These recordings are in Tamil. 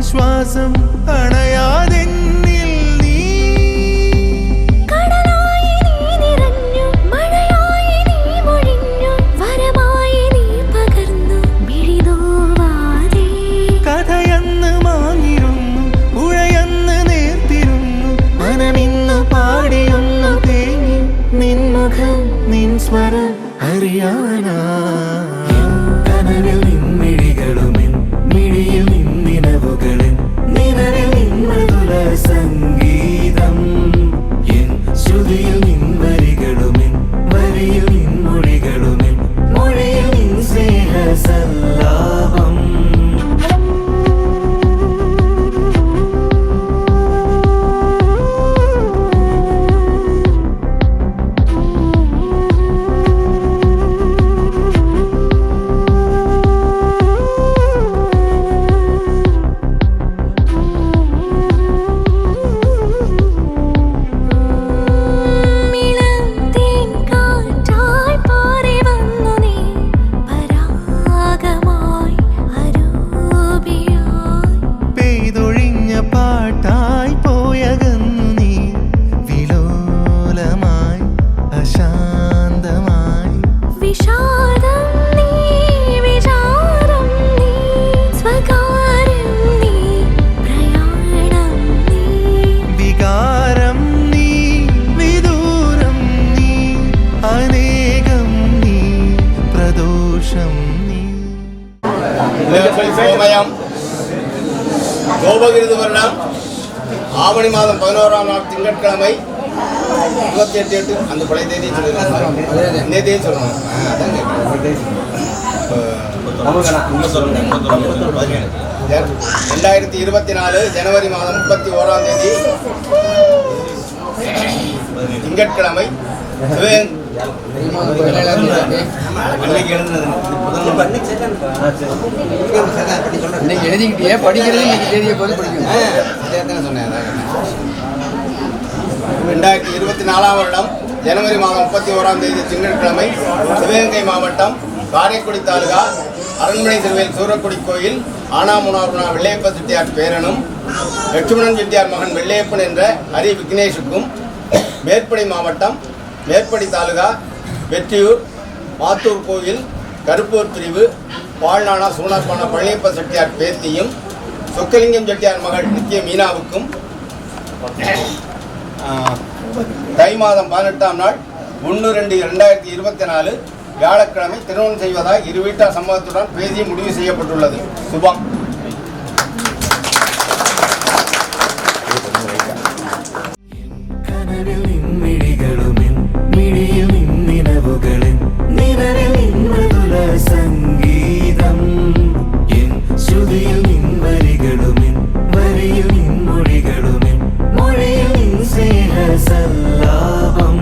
ശ്വാസം അണയാതെന്നിൽ നീ കടലായി നീ നിറഞ്ഞു മഴയായി നീ മൊഴിഞ്ഞു വരമായി നീ പകർന്നു മിഴിനോവാതെ കഥയന്ന് മാഞ്ഞിരുന്നു പുഴയന്ന് നേർത്തിരുന്നു മനമിന്ന് പാടിയൊന്നു തേങ്ങി നിൻമുഖം നിൻ സ്വരം അറിയാനാ കനവിൽ നിൻമിഴികളുമെൻ മിഴിയിൽ നിന്നിനവുകളിൻ നിഴലിൽ നിൻമൃദുല സംഗീതം എൻ ശ്രുതിയിൽ നിൻവരികളുമെൻ വരിയിൽ നിൻമൊഴികളുമെൻ മൊഴിയിൽ നിൻ സ്നേഹസല്ലാപം கோபகிருது வருடம் ஆவணி மாதம் 11ஆம் நாள் திங்கட்கிழமை 28 அந்த பழைய தேதியை சொல்லுங்க. தேதியை சொல்லணும். 2024 ஜனவரி மாதம் 31ஆம் தேதி திங்கட்கிழமை எழுதிக்கிட்டே படிக்கிறது இன்னைக்கு தேதியை போது படிக்கணும். 2024ஆம் வருடம் ஜனவரி மாதம் 31ஆம் தேதி திங்கட்கிழமை சிவகங்கை மாவட்டம் காரைக்குடி தாலுகா அரண்மனை திருவேல் சூரக்குடி கோயில் ஆனாமுனாருனா வெள்ளையப்ப செட்டியார் பேரனும் லட்சுமணன் செட்டியார் மகன் வெள்ளையப்பன் என்ற ஹரி விக்னேஷுக்கும் மேற்படி மாவட்டம் மேற்படி தாலுகா வெற்றியூர் மாத்தூர் கோயில் கருப்பூர் பிரிவு பால்நானா சூனார்பான பழனியப்ப செட்டியார் பேத்தியும் சொக்கலிங்கம் செட்டியார் மகள் நித்திய மீனாவுக்கும் தை மாதம் 18ஆம் நாள் 1/2/2024 வியாழக்கிழமை திருமணம் செய்வதாய் இரு வீட்டார் சம்மதத்துடன் பேசி முடிவு செய்யப்பட்டுள்ளது. சுபம். സംഗീതം എൻ ശ്രുതിയിൽ നിൻ വരികളുമെൻ വരിയിൽ നിൻ മൊഴികളുമെൻ മൊഴിയിൽ നിൻ സ്നേഹസല്ലാപം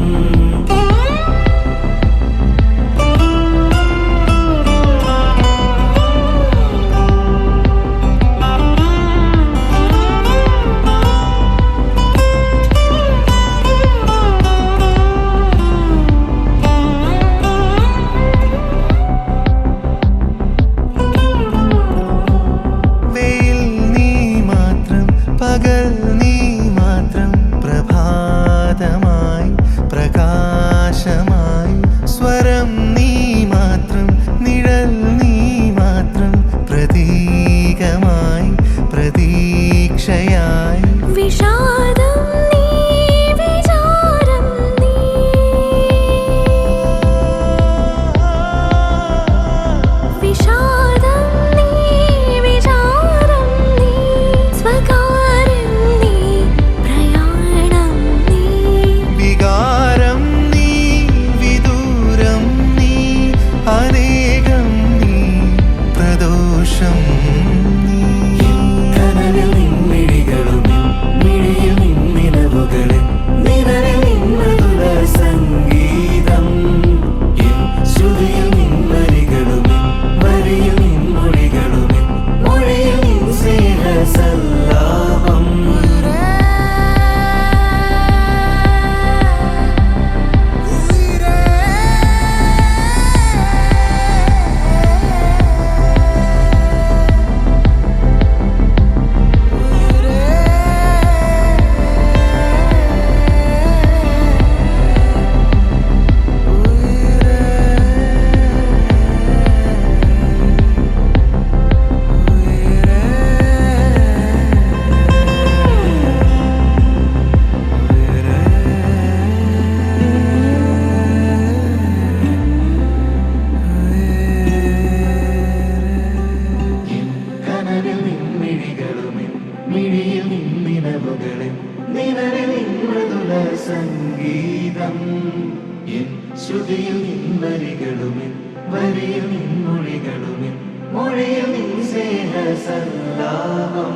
നിലവുകളിൽ നിഴലിൽ മൃദുല സംഗീതം എൻ ശ്രുതിയിൽ നിൻ വരികളുമിൻ വരിയിൽ നിൻ മൊഴികളുമിൻ മൊഴിയിൽ നിൻ സ്നേഹ സല്ലാപം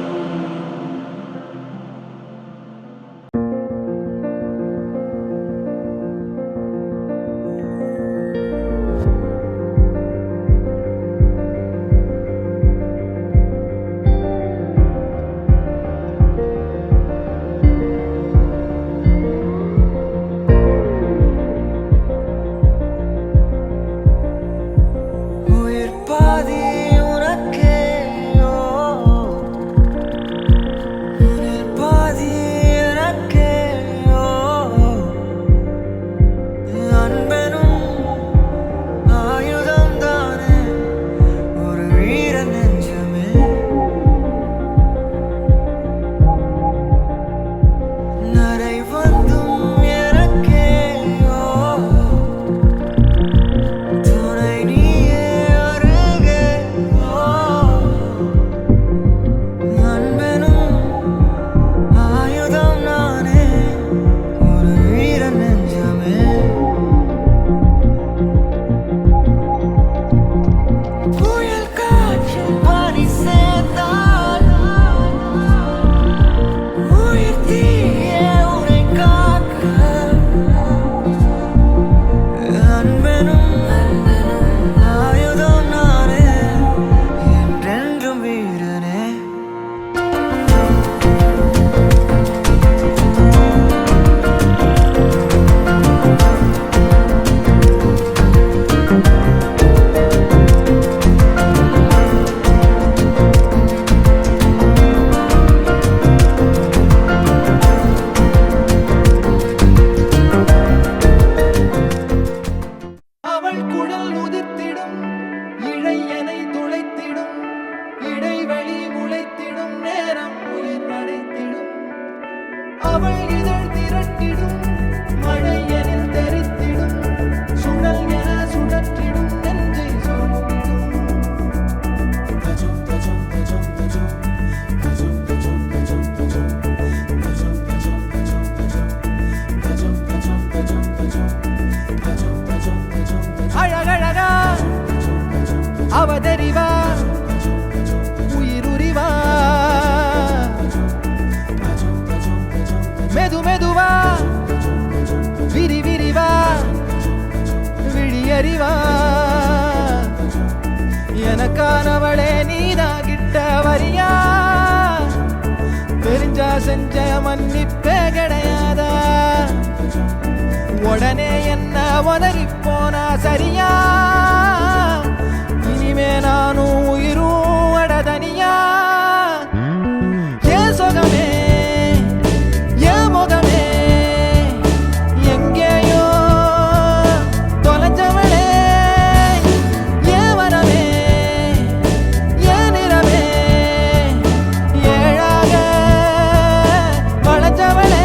அவதறிவா உயிருரிவா மெது மெதுவா விரி விரிவா விழியறிவா எனக்கானவளே நீதான் கிட்ட வரியா தெரிஞ்சா செஞ்ச மன்னிப்பே கிடையாதா உடனே என்ன உதறி போனா சரியா இனிமே நானும் உயிரும் அடதனியா ஏன் சொகமே ஏன் முகமே எங்கேயோ தொலைஞ்சவளே ஏன் வரவே ஏன் நிறவே ஏழாக வளைஞ்சவளே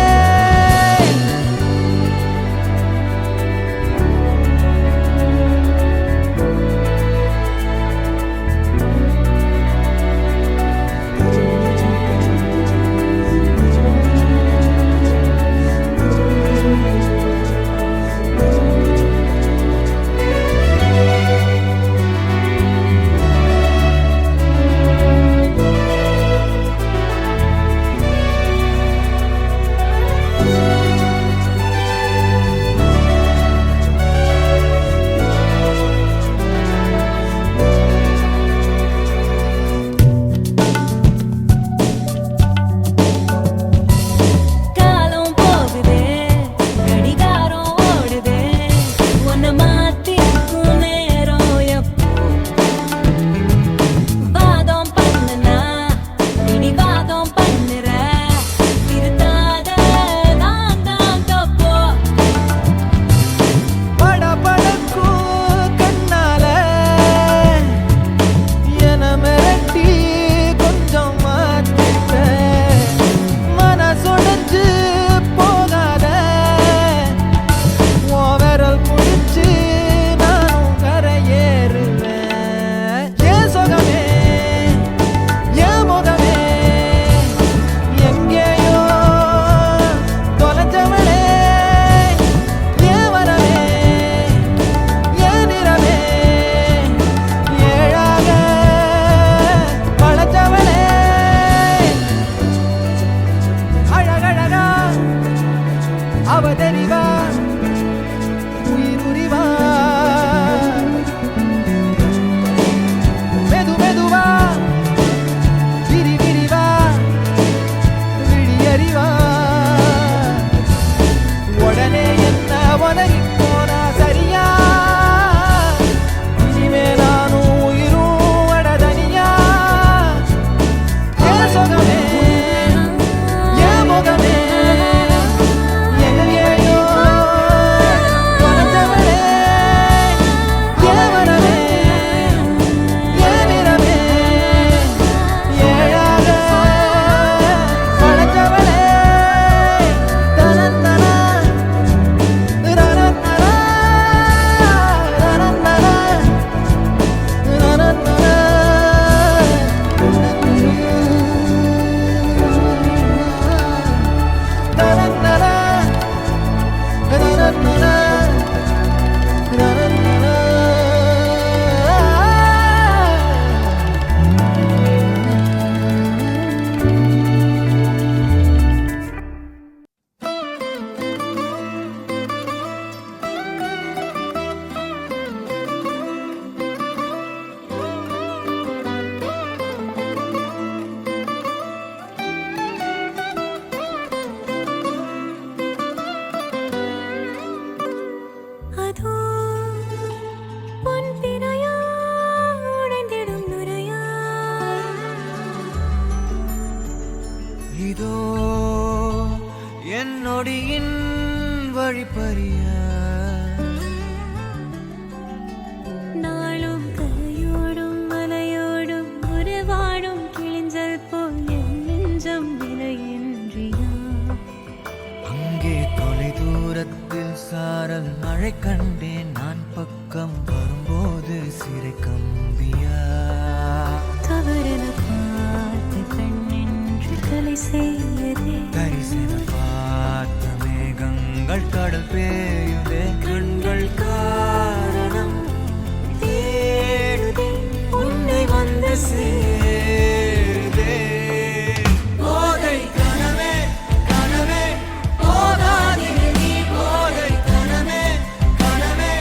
இதோ என்னொடியின் வழிப்பறிய நாளும் கரையோடும் மலையோடும் உறவாடும் கிழிஞ்சல் போல் என் நெஞ்சம் விலையின்றியா அங்கே தொலை தூரத்தில் சாரல் மழை கண்டேன் நான் பக்கம் வரும்போது சிறை கம்பியா தவறென பார்த்து கண்ணென்று கலை செய்யதே தரிசன பார்த்த மேகங்கள் கடல் பேயுதே கண்கள் காரணம் தேடுதே உன்னை வந்து சேருதே போதை கனவே கனவே போதாதிரு நீ போதை கனவே கனவே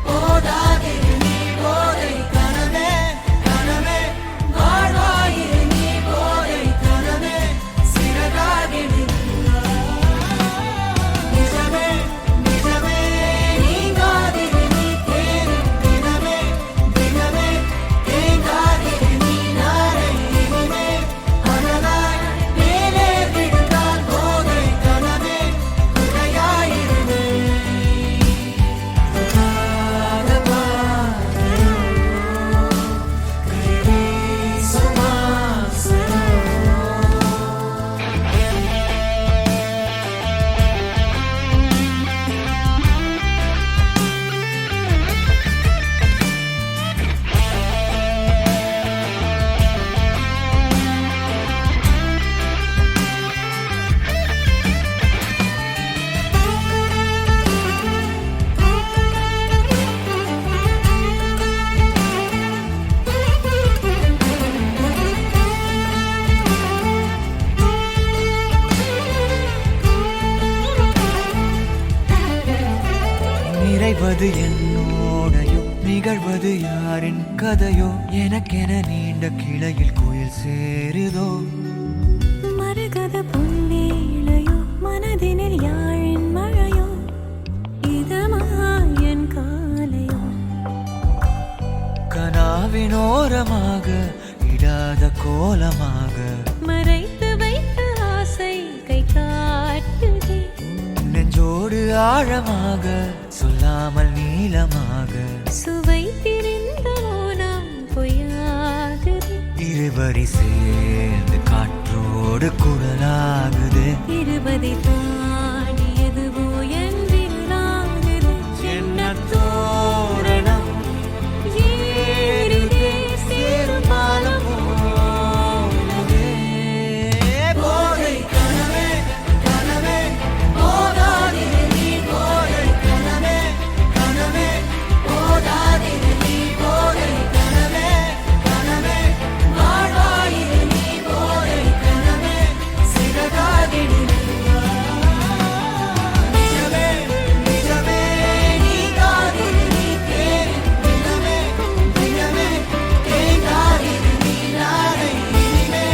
போதாதிரு நீ போதை கனவே கனவே வாழ்வாயிரு நீ போதை கனவே சிறகாகிடு நிஜமே நிஜமே நீங்காதிரு நீ தேடும் தினமே தினமே தேங்காதிரு நீ நாளை இனிமே அனலாய் மேலே விழுந்தால் போதை கனவே குறையாயிருமே நிறைவது என்னோடையோ நிகழ்வது யாரின் கதையோ எனக்கென நீண்ட கிளையில் கோயில் சேருதோ மரகத பொன்வேளையோ மனதினில் யாழின் மழையோ இதமாயன் காலையோ கனாவினோரமாக இடாத கோலமாக மறைத்து வைத்த ஆசை கை காட்டுதே நெஞ்சோடு ஆழமாக சொல்லாமல் நீளமாக சுவை திரிந்த மௌனம் பொய்யாகுதே இருவரி சேர்ந்து காற்றோடு குரலாகுது இருபதை தாண்டியதுவோ என் விரலாகுதே என்ன தோரணம் ஏறுதே சேரும் பாலம் போலவே. போதை கனவே கனவே போதாதிரு நீ போதை கனவே கனவே போதாதிரு நீ போதை கனவே கனவே வாழ்வாயிரு நீ போதை கனவே சிறகாகிடு நிஜமே நிஜமே நீங்காதிரு நீ தேடும் தினமே தினமே தேங்காதிரு நீ நாளை இனிமே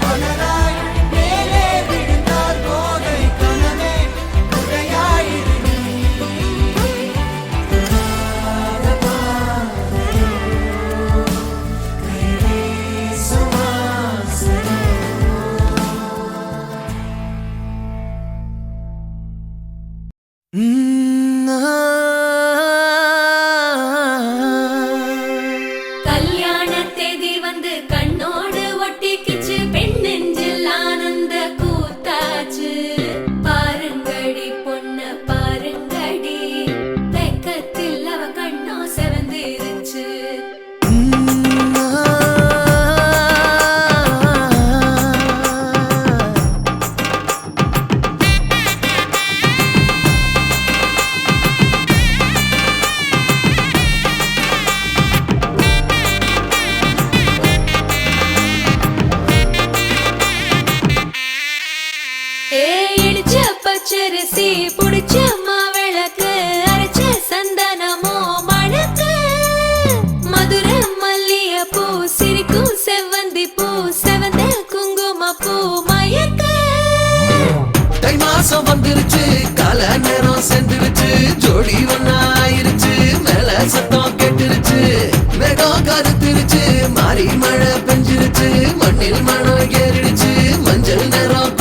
அனலாய் மேலே விழுந்தால் போதை கனவே குறையாயிரு நீ கல்யாண தேதி வந்து கண்ணோடு ஒட்டிக்கிச்சு பெண் நெஞ்சில் ஆனந்த கூத்தாச்சு பாருங்கடி பொண்ண பாருங்கடி வெக்கத்தில் அவ கண்ணோ செவந்திருச்சு இடிச்ச பச்சரிசி புடிச்ச மாவிளக்கு அரைச்ச சந்தனமோ மணக்கு மதுர மல்லிய பூ சிரிக்கும் செவ்வந்தி பூ செவந்த குங்கும பூ மயக்க தை மாசம் வந்துருச்சு கால நேரம் சென்றுருச்சு ஜோடி ஒன்னாயிருச்சு மேல சத்தம் கெட்டுருச்சு மேகம் கருத்துருச்சு மாறி மழை பெஞ்சிருச்சு மண்ணில் மணம் ஏறிடுச்சு மஞ்சள் நேரம்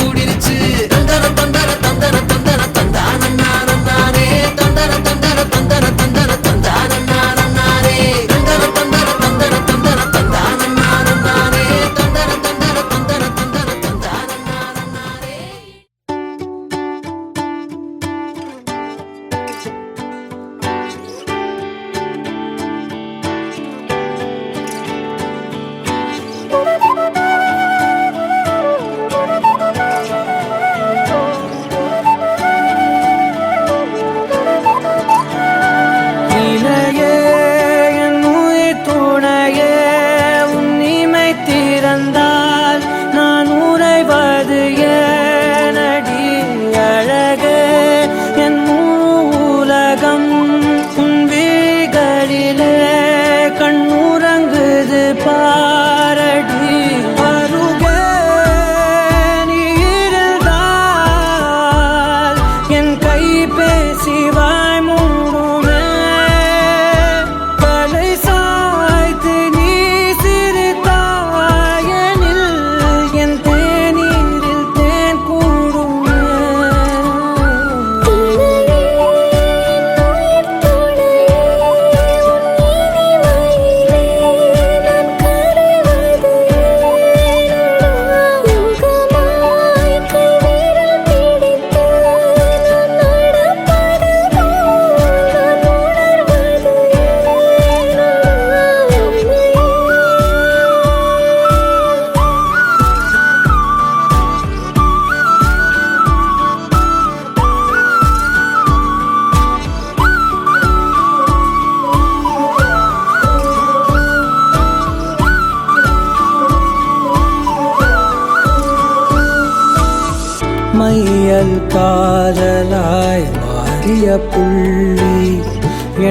மையல் காதலாய் மாறிய புள்ளி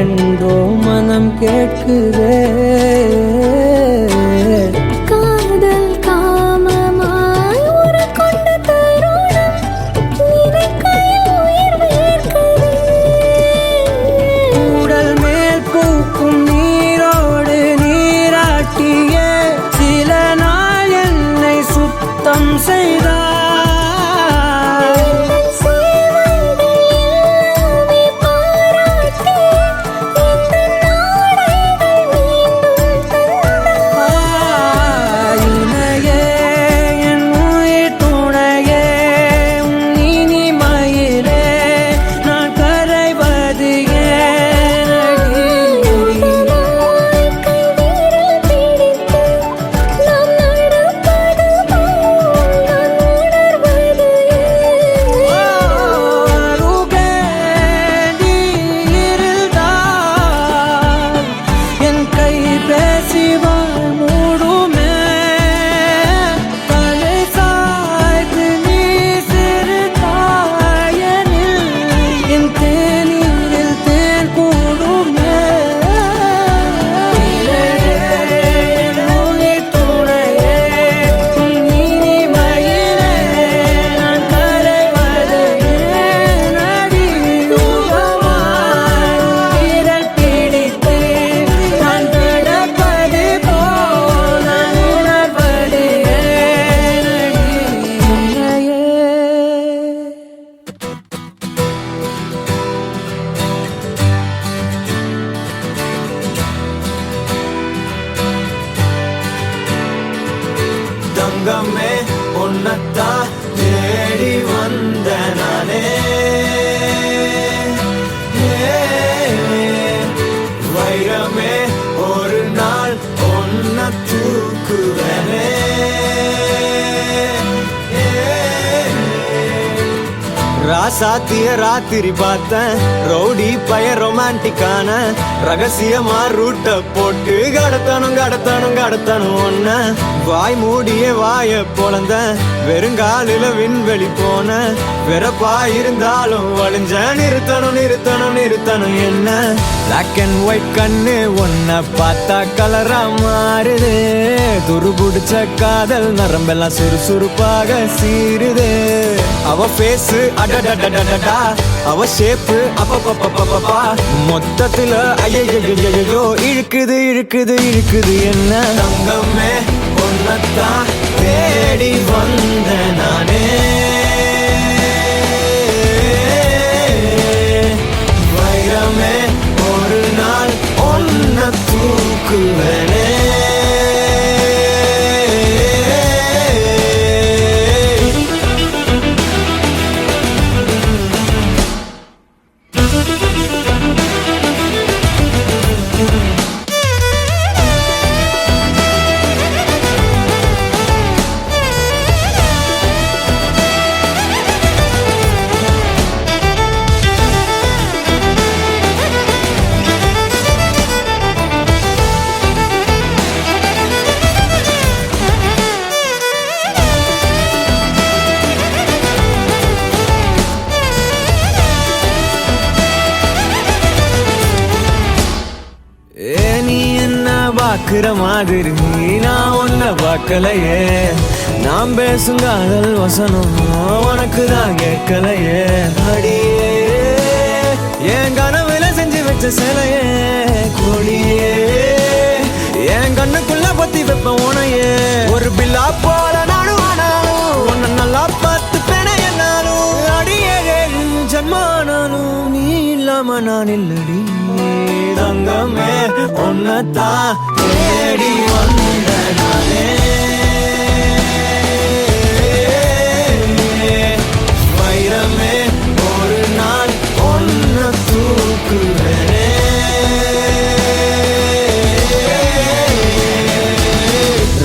என்றோ மனம் கேட்குதே. காதல் காமமாய் உருக்கொண்ட தருணம் நினைக்கையில் உயிர் வேர்க்குதே. உடல் மேல் பூக்கும் நீரோடு நீராட்டிய சில நாள் என்னை சுத்தம் செய்தார். தங்கமே உன்னத்தா தேடி வந்த நானே, வைரமே ஒரு நாள் ஒன்ன தூக்குவனே. ராசாத்திய ராத்திரி பார்த்தேன் ரவுடி பய ரொமான்டிக்கான ரகசியமா ரூட்ட போட்டு கடத்தணும் கடத்தணும் கடத்தணும் ஒன்ன. வாய் மூடிய வாய பொழந்த வெறுங்காலில விண்வெளி போன வெறப்பா இருந்தாலும் வழிஞ்ச நிறுத்தணும் நிறுத்தணும் நிறுத்தணும் என்ன. பிளாக் அண்ட் ஒயிட் கண்ணு ஒன்ன பார்த்தா கலரா மாறுது. துருபுடிச்ச காதல் நரம்பெல்லாம் சுறுசுறுப்பாக சீருது. அவ பேசு அடடடடடடா, அவ ஷேப்பு அப்பப்பப்பப்பப்பா, மொத்தத்துல ஐயோ இழுக்குது இழுக்குது இழுக்குது என்ன. தங்கமே ஒன்னத்தான் தேடி வந்த நானே, வைரமே ஒரு நாள் ஒன்ன தூக்குவனே. பாக்குற மாதிரி நான் உன்ன பார்க்கலையே. நாம் பேசும் காதல் வசனம் உனக்கு தான் கேட்கலையே. அடியே என் கனவுல செஞ்சு வச்ச சிலையே, கொடியே என் கண்ணுக்குள்ள பத்தி வைப்ப உனையே. ஒரு பில்லா போல நானும் ஆனாலும் உன்னை நல்லா பார்த்து பெண என்னாலும் அடியே ஜன்மானாலும் நீ இல்லாம நான் இல்லடி. தங்கமே உன்னத்தான் தேடி வந்த நானே, வைரமே ஒரு நாள் ஒன்ன தூக்குவனே.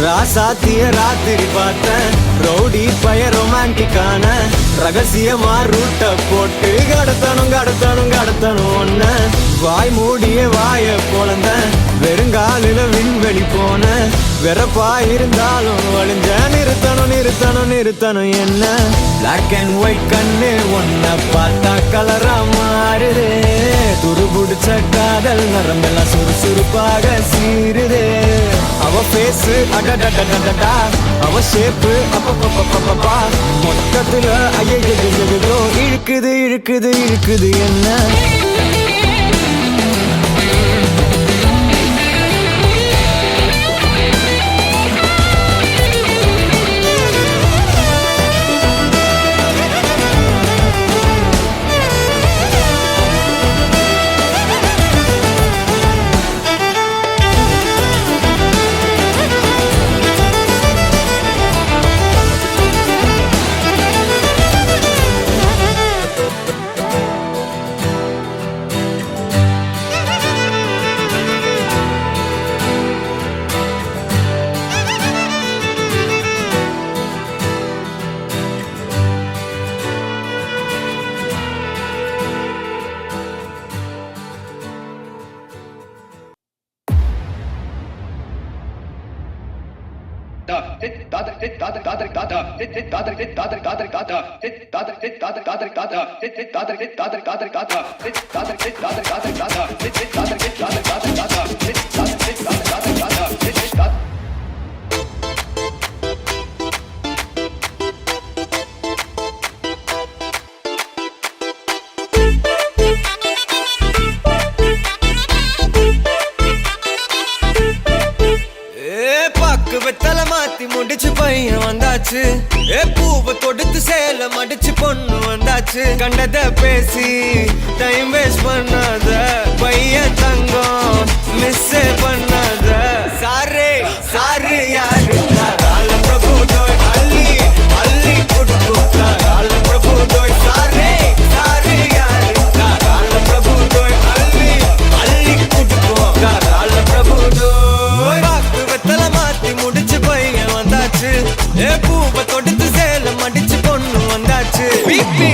ராசாத்திய ராத்திரி பார்த்தேன் ரவுடி பய ரொமான்டிக்கான ரகசியமா ரூட்ட போட்டு கடத்தணும் ஒன்ன வாய் மூடிய வாய பொழந்த வெறுங்காலில விண்வெளி போன வெறப்பா இருந்தாலும் வழிஞ்ச நிறுத்தணும் என்ன பிளாக் அண்ட் ஒயிட் கண்ணு ஒன்ன பார்த்தா கலரா மாறுதே துருபுடிச்ச காதல் நரம்பெல்லாம் சுறுசுறுப்பாக சீருதே அவ பேசு அடடடடடா அவ ஷேப்பு அப்பப்பப்பப்பப்பா மொத்தத்துல ஐயோ இழுக்குது என்ன வெத்தலை மாத்தி முடிச்சு பையன் வந்தாச்சு பூவை தொடுத்து சேல மடிச்சு பொண்ணு வந்தாச்சு கண்டத பேசி டைம் வேஸ்ட் பண்ணாத பையன் தங்கம் மிஸ் பண்ணாத சாரு யாரு கால பிரபு தோய் அள்ளி குடுக்கு கால பிரபு தோய் சாரு யாரு கால பிரபு தோய் அள்ளி குடுக்கு கால பிரபு தோய் வெத்தலை மாத்தி முடிச்சு பையன் வந்தாச்சு பூவை தொடுத்து சேல மடிச்சு பொண்ணு வந்தாச்சு பிபி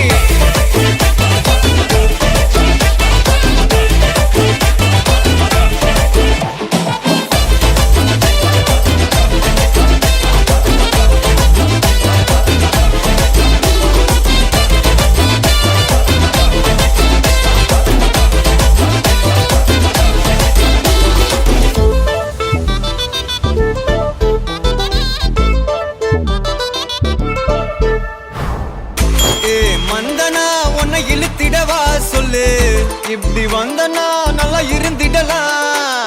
இப்படி வந்தனா நல்லா இருந்திடலாம்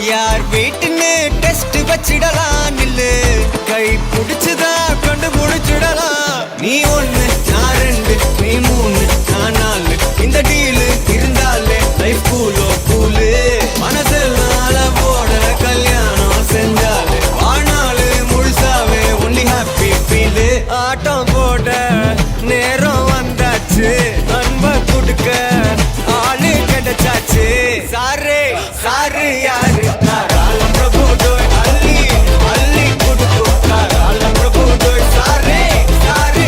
யார் வீட்டுன்னு டெஸ்ட் வச்சிடலாம் நில்லு கை புடிச்சுதா கண்டு முடிச்சிடலாம் நீ ஒண்ணு நான் ரெண்டு நீ மூணு நான் நாலு இந்த டீலு இருந்தாலே லைஃப் கூலு மனசெல்லாம் போட கல்யாணம் செஞ்சாலே ஆனாலு முழுசாவே ஒன்லி ஹாப்பி ஃபீலு ஆட்டம் போட நேரம் வந்தாச்சு அன்பை கொடுக்க ஆளு கிடைச்சாச்சு சாரு யாரு கால பிரபு தோய் அள்ளி குடுக்கு கால பிரபு தோய் சாரு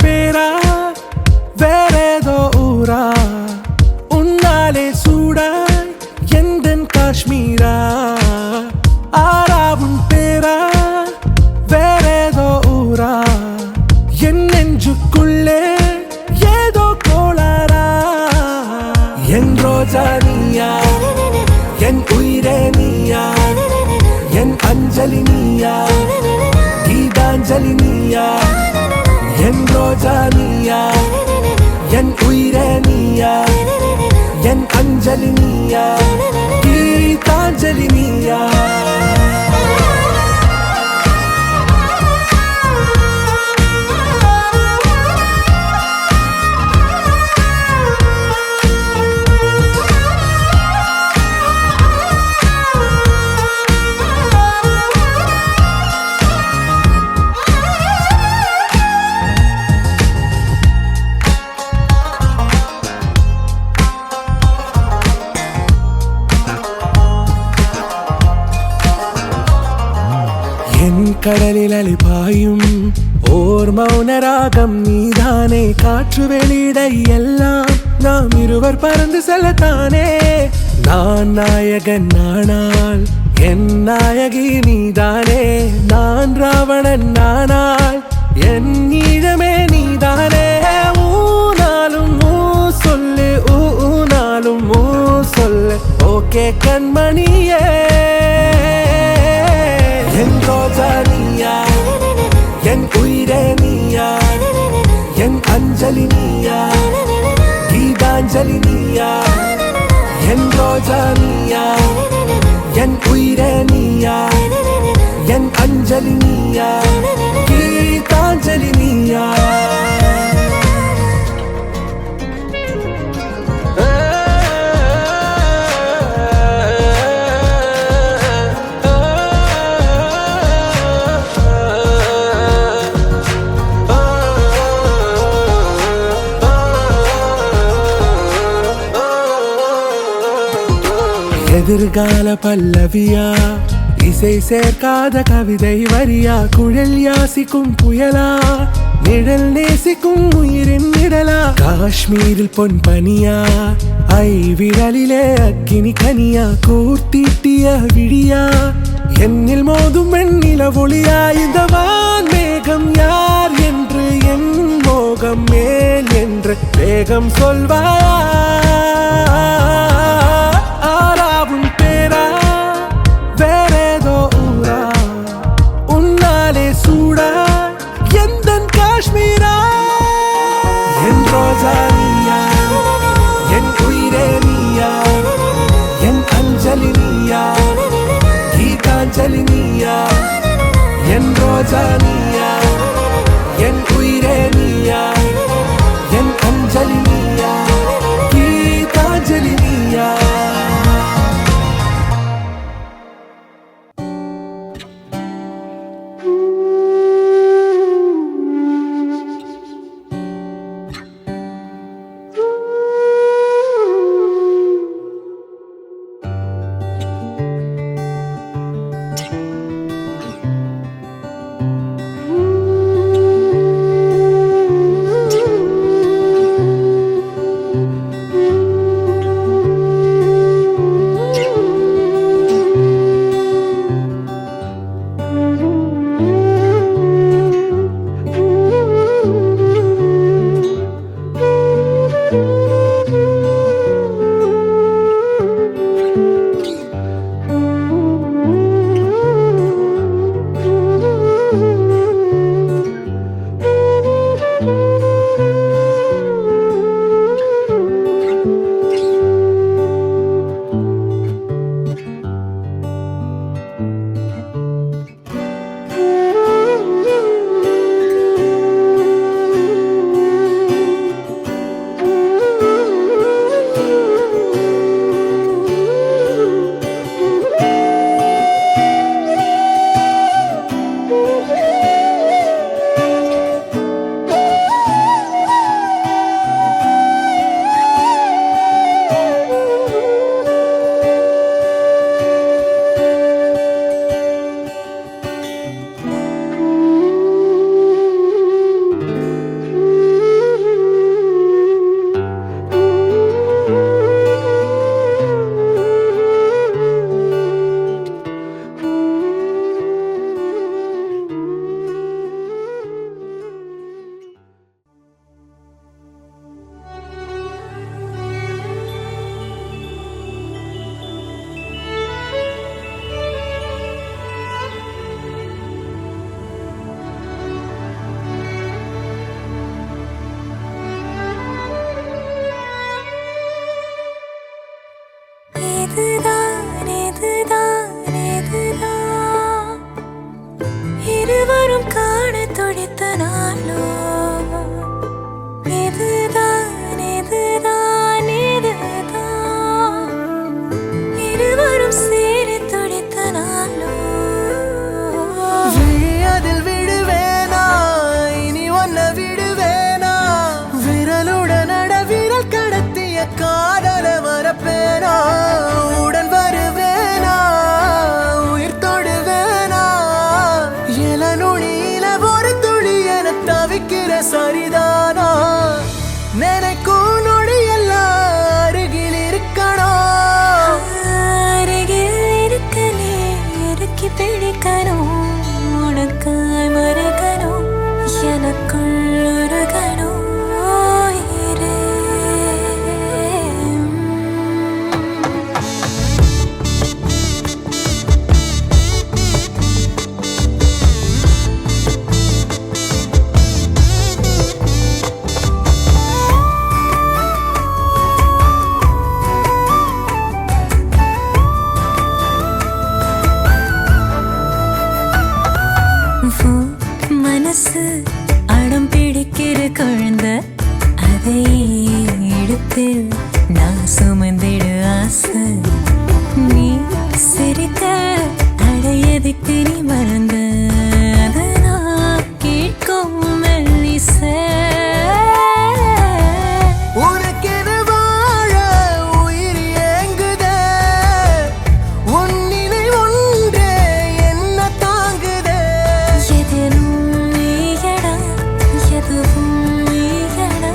பேரா வேறேதோ ஊரா உன்னாலே சூடாய் எந்தன் காஷ்மீரா ஆராவும் பேரா வேறேதோ ஊரா என் நெஞ்சுக்குள்ளே ஏதோ கோளாரா என் ரோஜா நீயா என் உயிரே நீயா என் அஞ்சலி நீயா கீதாஞ்சலி நீயா என் ரோஜா நீயா என் உயிரே நீயா என் அஞ்சலி நீயா கீதாஞ்சலி நீயா என் கடலில் அலிபாயும் ஓர் மௌனராகம் நீதானே காற்று வெளியிட எல்லாம் நாம் இருவர் பறந்து செல்லத்தானே நான் நாயகன் நானால் என் நாயகி நீதானே நான் ராவணன் நானால் என் ஈழமே நீதானே ஊனாலும் ஊ சொல்லு ஊனாலும் ஊ சொல்லு ஓகே கண்மணியே என் ரோஜா நீயா என் உயிரே நீயா என் அஞ்சலி நீயா கீதாஞ்சலி நீயா என் ரோஜா நீயா என் உயிரே நீயா என் அஞ்சலி நீயா கீதாஞ்சலி நீயா எதிர்கால பல்லவியா இசை சேர்க்காத கவிதை வரியா குழல் யாசிக்கும் புயலா நிழல் நேசிக்கும் உயிரின் நிழலா காஷ்மீரில் பொன் பனியா ஐ விரலிலே அக்கினி கனியா கூர்த்தீட்டிய விழியா என்னில் மோதும் வெண்ணில ஒளியா இந்த வான் மேகம் யார் என்று என் மோகம் மேல் என்று வேகம் சொல்வாயா ஆராவும் பேரா வேறேதோ ஊரா உன்னாலே சூடா எந்தன் காஷ்மீரா என் ரோஜா நீயா என் உயிரே நீயா என் அஞ்சலி நீயா கீதாஞ்சலி நீயா என் ரோஜா நீயா என் உயிரே நீயா என் அஞ்சலி நீயா நாளோ இதுதான் இதுதான் இதுதான் இருவரும் சேரி துடித்த நாளோ அதில் விடுவேனா இனி ஒன்ன விடுவேனா விரலுடன் விரல் கடத்திய காதல மறப்பேனா உடன் வருவேனா உயிர் தொடுவேனா இள நுனியில ஒரு துளி என தவிக்கிற சரிதானா நினைக்கும் நொடி எல்லாம் அருகில் இருக்கணும் அருகில் இருக்க நீ இறுக்கி பிடிக்கணும் உனக்காய் மறைக்கணும் எனக்குள் உருகணும் உயிரே. மனசு அடம் பிடிக்கிற குழந்தை அதை எடுத்து நான் சுமந்திடு ஆசை நீ சிரித்த அடையதுக்கு நீ மறந்த அதை நான் கேட்கும் மெல்லிசை உனக்கென வாழ உயிர் ஏங்குதே உன் நினை ஒன்றே என்ன தாங்குதே எதிரும் நீயடா எதுவும் நீயடா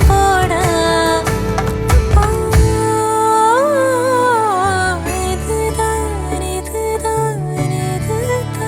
போடா இதுதான் இதுதான் இதுதான்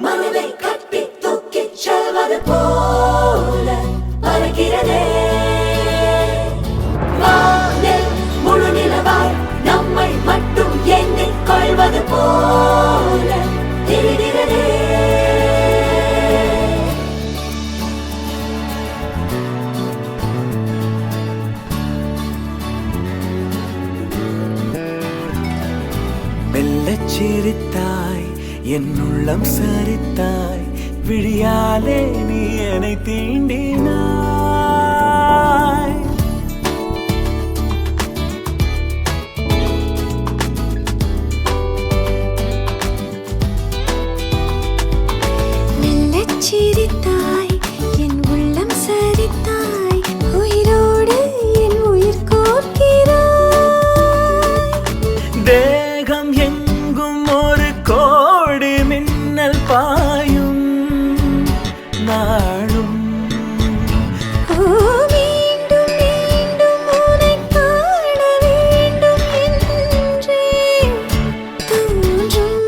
மனதை கட்டி தூக்கிச் செல்வது போல பறக்கிறதே வானில் முழு நிலவாய் நம்மை மட்டும் எண்ணிக் கொள்வது போல தெரிகிறதே மெல்லச் சிரித்தாய் என் உள்ளம் சரித்தாய் விழியாலே நீ என்னை தீண்டினாய் மெல்லச் சிரித்தாய் என் உள்ளம் சரித்தாய் உயிரோடு என் உயிர் கோர்க்கிறாய் தேகம் எங்கும் ஒரு கோடி மின்னல் பாயும் நாளும் மீண்டும் மீண்டும் உன்னை காண வேண்டும் என்றே தோன்றும்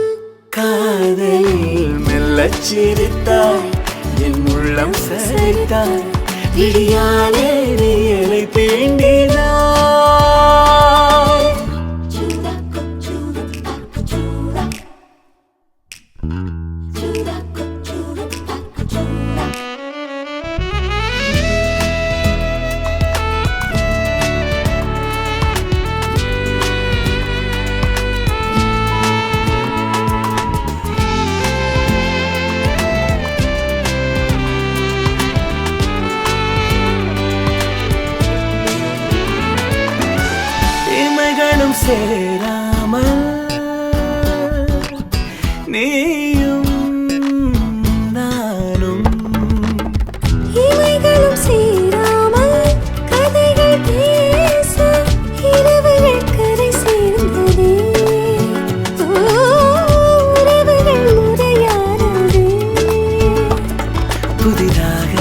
காதலில் மெல்லச் சிரித்தாய் என் உள்ளம் சரித்தாய் விழியாலே நீ என்னை தீண்டினாய் சூடா குச்சூடா குச்சூடா சூடா குச்சூடா குச்சூடா இமைகளும் சேராமல் நீயும் நானும் இவைகளும் சேராமல் கதைகள் பேச இரவுகள் கரை சேர்ந்ததே உறவுகள் முறையானதே புதிதாக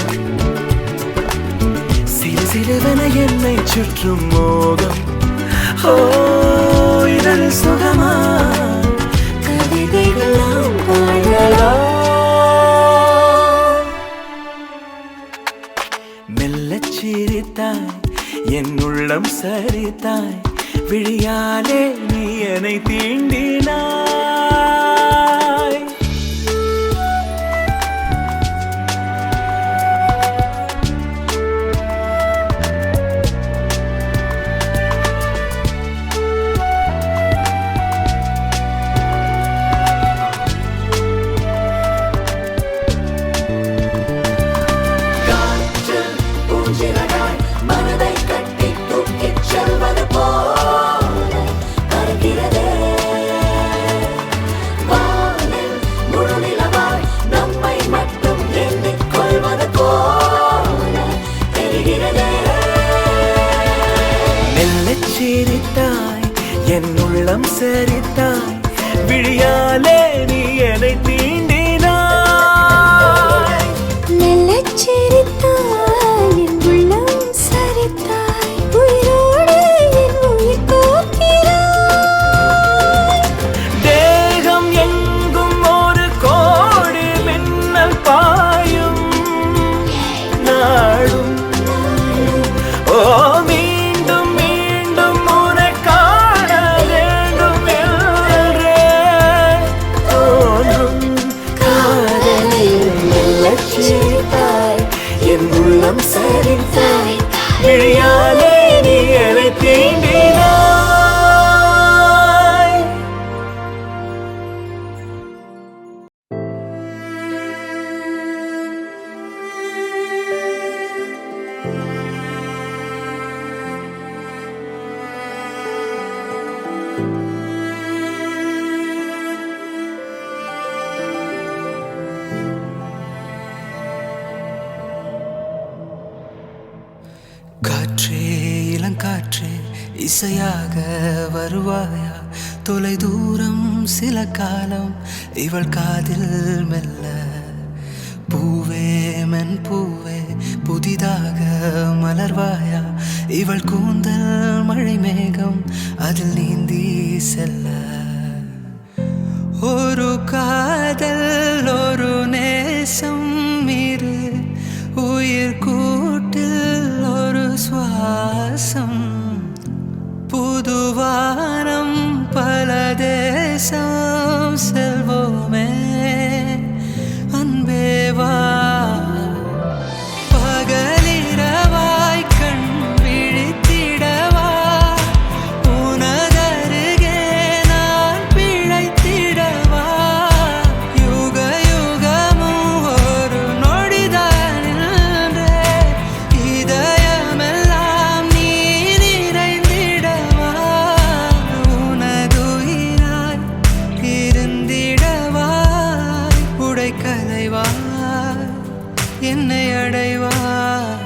சிறு சிறுவன என்னை சுற்றும் மோகம் ஓ இதழ் சுகமா கவிதைகள் நாம் பாடலாம் மெல்லச் சிரித்தாய் என் உள்ளம் சரித்தாய் விழியாலே நீ என்னை தீண்டினாய் மனதை கட்டி தூக்கிச் செல்வது போல பறக்கிறதே வானில் முழு நிலவாய் நம்மை மட்டும் எண்ணிக் கொள்வது போல தெரிகிறதே மெல்லச் சிரித்தாய் என் உள்ளம் சரித்தாய் விழியாலே நீ என்னை தீண்டினாய் மெல்லச் சிரித்தாய் என் உள்ளம் சரித்தாய் உயிரோடு என் உயிர் கோர்க்கிறாய் தேகம் எங்கும் ஒரு கோடி மின்னல் பாயும் நாளும் ஓ மீண்டும் மீண்டும் உன்னை காண வேண்டும் என்றே தோன்றும் காதலில் மெல்லச் சிரித்தாய் என் உள்ளம் சரித்தாய் விழியாலே நீ என்னை தீண்டினாய் காற்றே இளங்காற்றே இசையாக வருவாயா தொலை தூரம் சில காலம் இவள் காதில் மெல்ல பூவே மென் பூவே புதிதாக மலர்வாயா இவள் கூந்தல் மழை மேகம் அதில் நீந்தி செல்ல ஒரு காதல் ஒரு தேசம் இரு உயிர் கூட்டில் ஒரு சுவாசம் புதுவானம் பல தேசம் செல்வோமே அன்பேவா பகலிரவாய் கண் விழித்திடவா உனதருகே நான் பிழைத்திடவா யுக யுகமும் ஒரு நொடிதான் நின்றே இதயமெல்லாம் நீ நிறைந்திடவா உனதுயிராய் இருந்திடவாய் உடைக்கலைவாய் என்னை அடைவாய்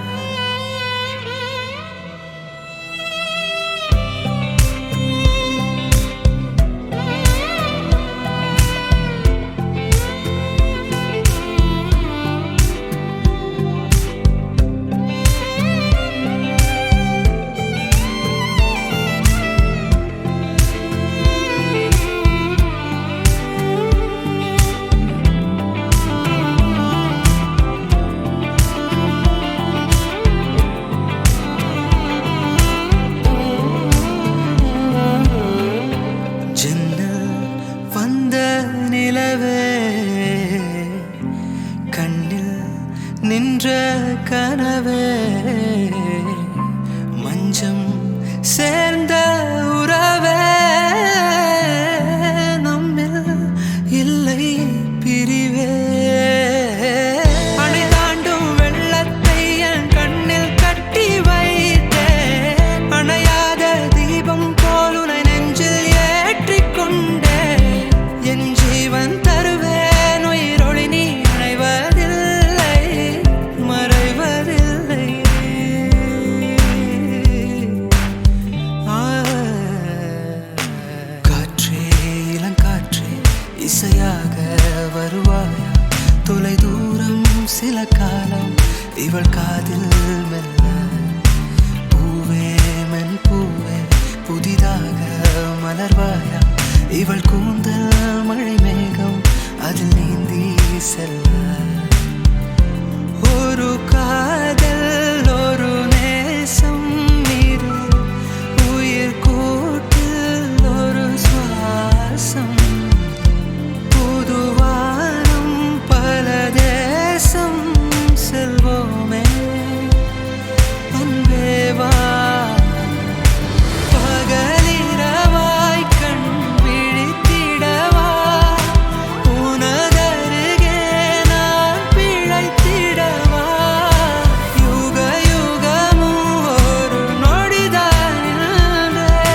ஜன்னல் வந்த நிலவே கண்ணில் நின்ற கனவே மஞ்சம் சேர்ந்த உறவே நம்மில் இல்லை பிரிவே அணை தாண்டும் வெள்ளத்தை என் கண்ணில் கட்டி வைத்தேன் அணையாத தீபம் போல் உனை நெஞ்சில் ஏற்றிக்கொண்டே என் ஜீவன் தருவேன் உயிரொளி நீ அணைவதில்லை மறைவதில்லை காற்றே இளங்காற்றே இசையாக வருவாயா தொலை தூரம் சில காலம் இவள் காதில் மெல்ல பூவே மென் பூவே புதிதாக மலர்வாயா இவள் கூந்தல் மழை மேகம் அதில் நீந்தி செல்ல ஒரு காதல் ஒரு நேசம் இரு உயிர் கூட்டில் ஒரு சுவாசம் புதுவானம் பல தேசம் செல்வோமே அன்பேவா பகலிரவாய் கண் விழித்திடவா உனதருகே நான் பிழைத்திடவா யுக யுகமும் ஒரு நொடிதான் நின்றே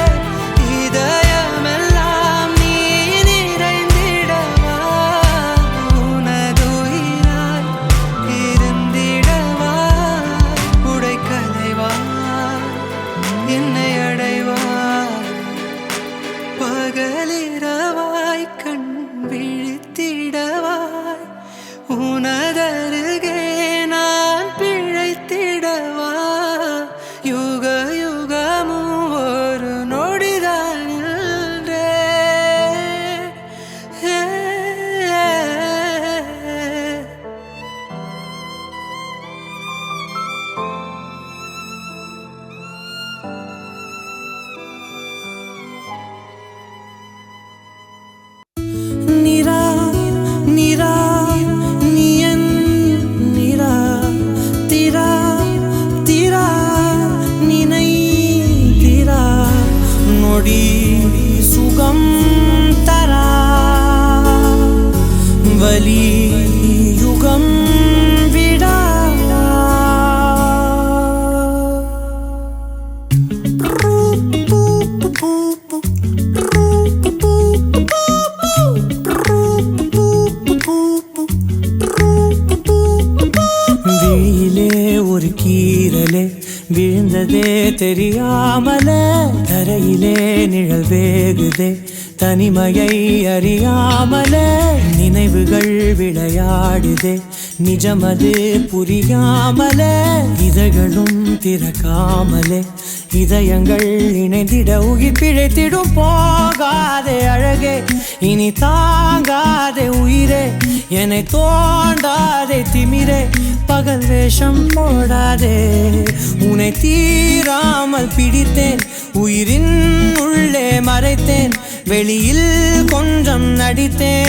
இதயமெல்லாம் நீ நிறைந்திடவா உனதுயிராய் இருந்திடவா உடைக்கலைவாய் என்னை அடைவாய் பகலிரவாய் கண் விழித்திடவாய் உனதருகே நான் பிழைத்திடவா யுக யுகமும் ஒரு நொடிதான் நின்றே நிரா நிரா நியன் நிரா திரா திரா நினை திரா நொடி சுகம் தரா வலி யுகம் விடா விழியிலே ஒரு கீரலே விழுந்ததே தெரியாமல தரையிலே நிழல் வேகுதே தனிமையை அறியாமல நினைவுகள் விளையாடுதே நிஜமது புரியாமல இதழ்களும் திறக்காமலே இதயங்கள் இணைந்திட உயிர் பிழைத்திடும். போகாதே அழகே இனி தாங்காதே உயிரே, என்னை தோண்டாதே திமிரே, பகல் வேஷம் போடாதே. உன்னை தீராமல் பிடித்தேன், உயிரின் உள்ளே மறைத்தேன், வெளியில் கொஞ்சம் நடித்தேன்.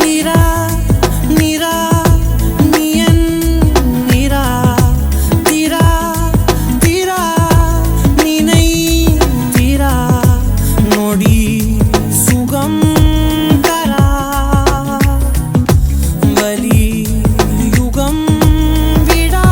நீரா நீரா நீ என் நீரா, தீரா தீரா நினை தீரா, நொடி சுகம் தரா, வலி யுகம் விடா.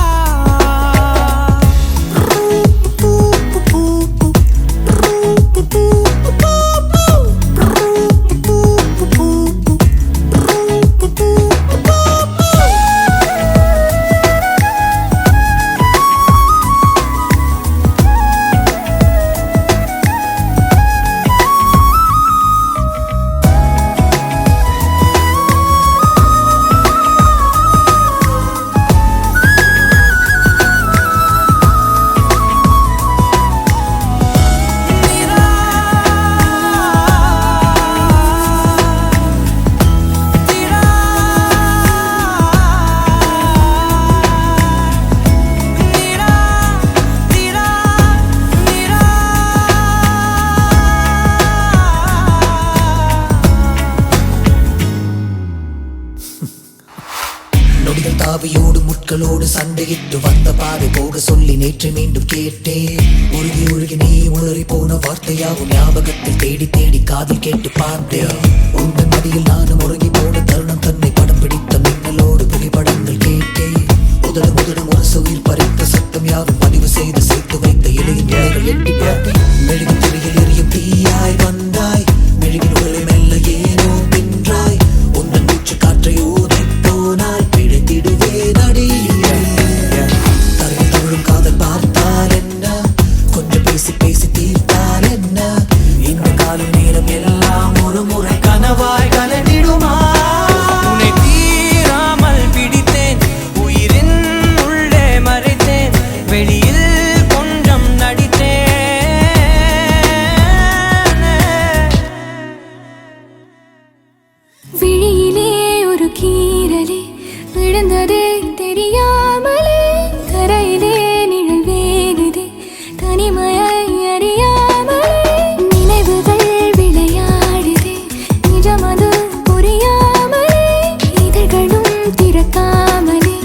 நொடிகள் தாவியோடு முட்களோடு சண்டையிட்டு வந்த பாதை போக சொல்லி நேற்று மீண்டும் கேட்டேன். உருகி உருகி நீ உளறி போன வார்த்தையாவும் ஞாபகத்தில் தேடி தேடி காதில் கேட்டு பார்த்தேன். உங்கள் மடியில் நானும் உருகி போன தருணம் தன்னை படம் பிடித்த மின்னலோடு புகைப்படங்கள் கேட்டேன். முதலும் ஒரு உயிர் பறித்த சத்தம் யாவும் பதிவு செய்து சேர்த்து வைத்த இலையின் இலைகள் எட்டி பார்த்தேன். மெழுகின் திரையில் எரியும் தீயாய் வந்தாய், மெழுகின் உடலை மெல்ல ஏனோ பின்றாய், உந்தன் மூச்சு காற்றை ஊதை போனாய், பிழைத்திடுவே நடி. தரையில் தவழும் காதல் பார்த்தால் என்ன, கொஞ்சம் பேசி பேசி தீர்த்தால் என்ன, இந்த காலம் நேரம் எல்லாம் ஒரு முறை கனவாய் கலந்திடுமா. உன்னை தீராமல் பிடித்தேன், உயிரின் உள்ளே மறைத்தேன், வெளியில் கொஞ்சம் நடித்தேன். விழியிலே ஒரு கீறலே விழுந்ததே தெரியாமலே, கரையிலே நிழல் வேகுதே தனிமையை அறியாமலே, நினைவுகள் விளையாடுதே நிஜமது புரியாமலே, இதழ்களும் திறக்காமலே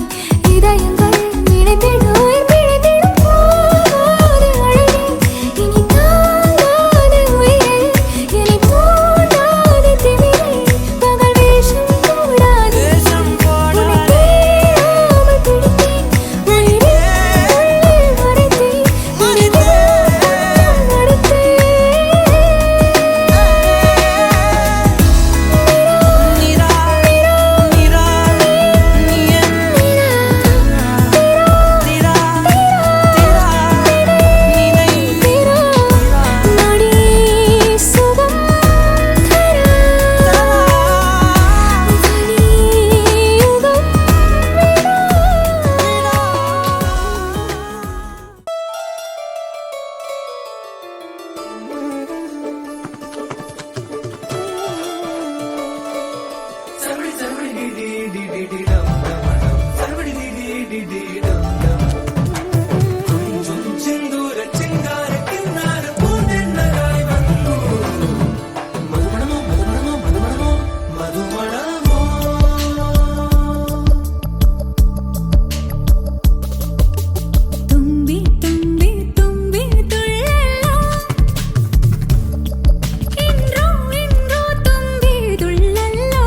இதயங்கள் நினைத்திடும் பிழைத்திடும். போகாத அழகே இனி தாங்காத உயிரே, என்னை தோண்டாத திமிரே, பகல் வேஷம் போடாதே. உன்னை தீராமல் பிடித்தேன், உயிரின் உள்ளே மறைத்தேன், வெளியில் கொஞ்சம் நடித்தேன். நீரா நீரா நீ என் தீரா தீரா நினை தீரா, நொடி சுகம் தரா, வலி யுகம் തുമ്പി തുമ്പി തുമ്പി തുള്ളല്ലോ, ഇൻറോ ഇൻറോ തുമ്പി തുള്ളല്ലോ,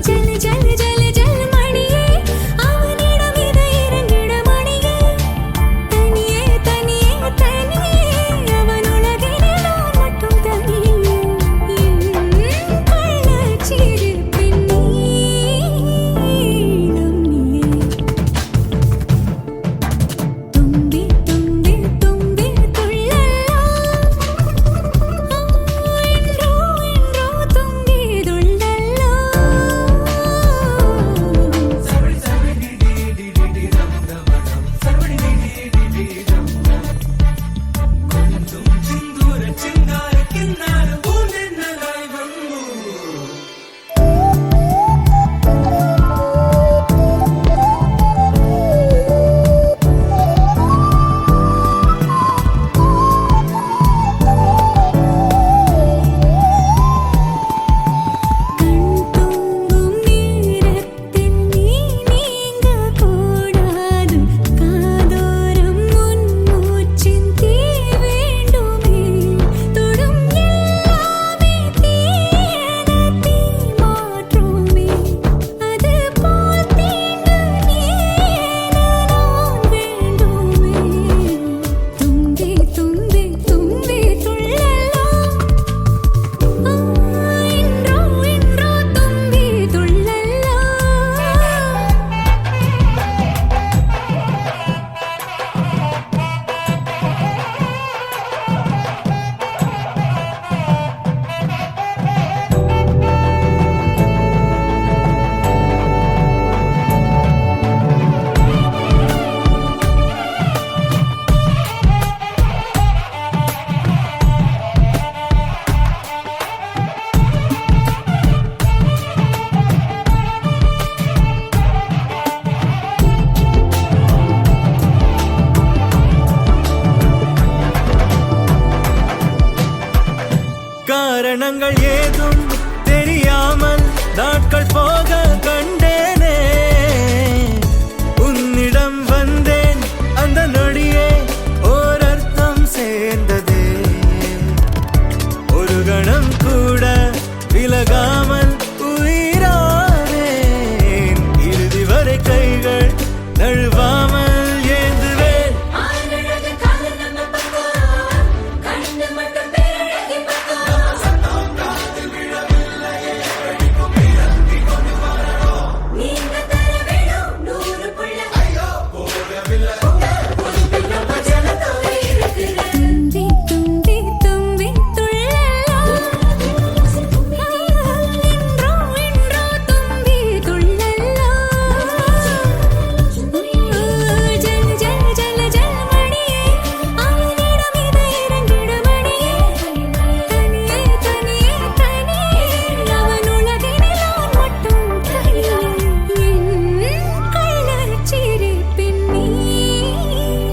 ജൽ ജൽ ജൽ ജൽ മണി காரணங்கள் ஏதும் தெரியாமல் நாட்கள் போக கண்டேனே உன்னிடம் வந்தேன் அந்த நொடியே ஓர் அர்த்தம் சேர்ந்ததே ஒரு கணம் கூட விலகாமல் உயிரானேன் இறுதி வரை கைகள் நழுவாமல் ஏந்துவேன் தும்பி தும்பி தும்பி துள்ளலாம் இன்றோ இன்றோ தும்பி துள்ளலாம் ஜல் ஜல் ஜல் ஜல் மணியே அவனிடம் இதை இறங்கிடு மணியே தனியே தனியே தனியே அவன் உலகினில் மட்டும் தனியே என் கள்ளச்சிரிப்பின் நீளம்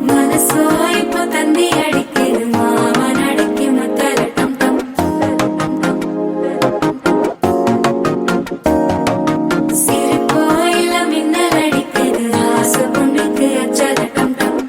மனசோ இப்போ தந்தி அடிக்குது மாமன் அடக்கி மத்தல டம் டம் சிரிப்போ இல்ல மின்னல் அடிக்குது ஆசை பொண்ணுக்கு அச்சத டம் டம்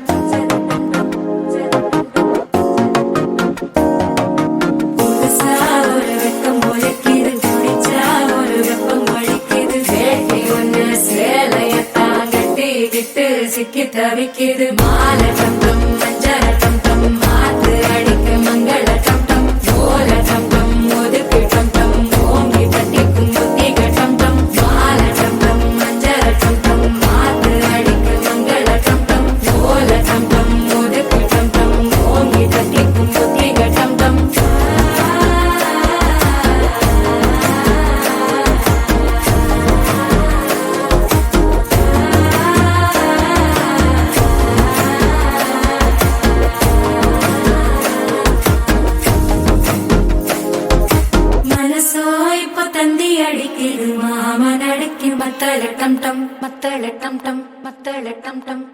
புதுசா ஒரு வெக்கம் ஒழிக்குது குடிச்சா ஒரு வெப்பம் ஒழிக்குது வேட்டி ஒண்ணு சேலையத்தான் கட்டிக்கிட்டு சிக்கி தவிக்குது மாலை டம் டம் மஞ்சள் டம் டம் மாத்து அடிக்க மங்கள டம் டம் ஓல டம் டம் ஒதுக்கு டம் டம் ஓங்கி தட்டிக்கும் புத்திக டம் டம் மாலை டம் டம் மஞ்சள் டம் டம் மாத்து அடிக்க மங்கள டம் டம் ஓல டம் டம் ஒதுக்கு டம் டம் ஓங்கி தட்டிக்கும் புத்திக டம் டம் மனசோ இப்போ தந்தி அடிக்குது மாமன் அடக்கி மத்தள டம் டம் மத்தள டம் டம் மத்தள டம் டம்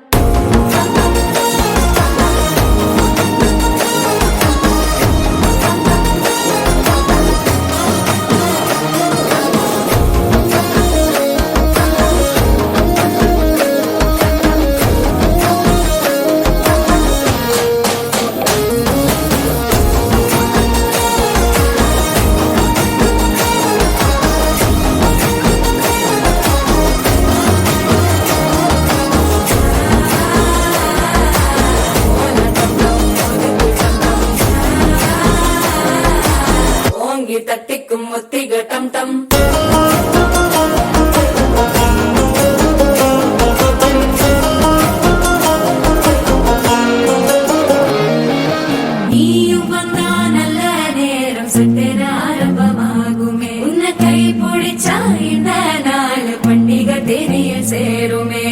ஓங்கி தட்டிக்கும் ஒத்திக டம் டம் நீயும் வந்தா நல்ல நேரம் சட்டென ஆரம்பமாகுமே உன்னை கை பிடிச்சா இந்த நாள் பண்டிகை தெரிய சேருமே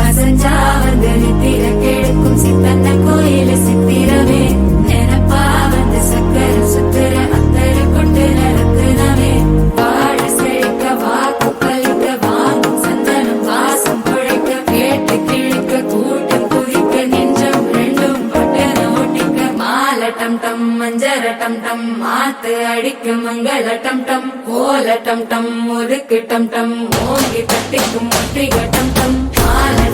அசஞ்சா வந்து நித்திர கெடுக்கும் சித்தன்ன கோயில சித்திரமே நினப்பா வந்து சக்கர சுத்துற அத்தர கொண்டு நடத்துனவே வாழ செழிக்க வாக்கு பலிக்க வாங்கும் சந்தனம் வாசம் குழைக்க கேட்டு கிழிக்க கூட்டம் குதிக்க நெஞ்சம் ரெண்டும் பட்டன ஓட்டிக்க மாலை டம் டம் மஞ்சர டம் டம் மாத்து அடிக்க மங்கள டம் டம் ஓல டம் டம் ஒதுக்கு டம் டம் ஓங்கி தட்டிக்கும் ஒற்றிக டம் டம் மாலை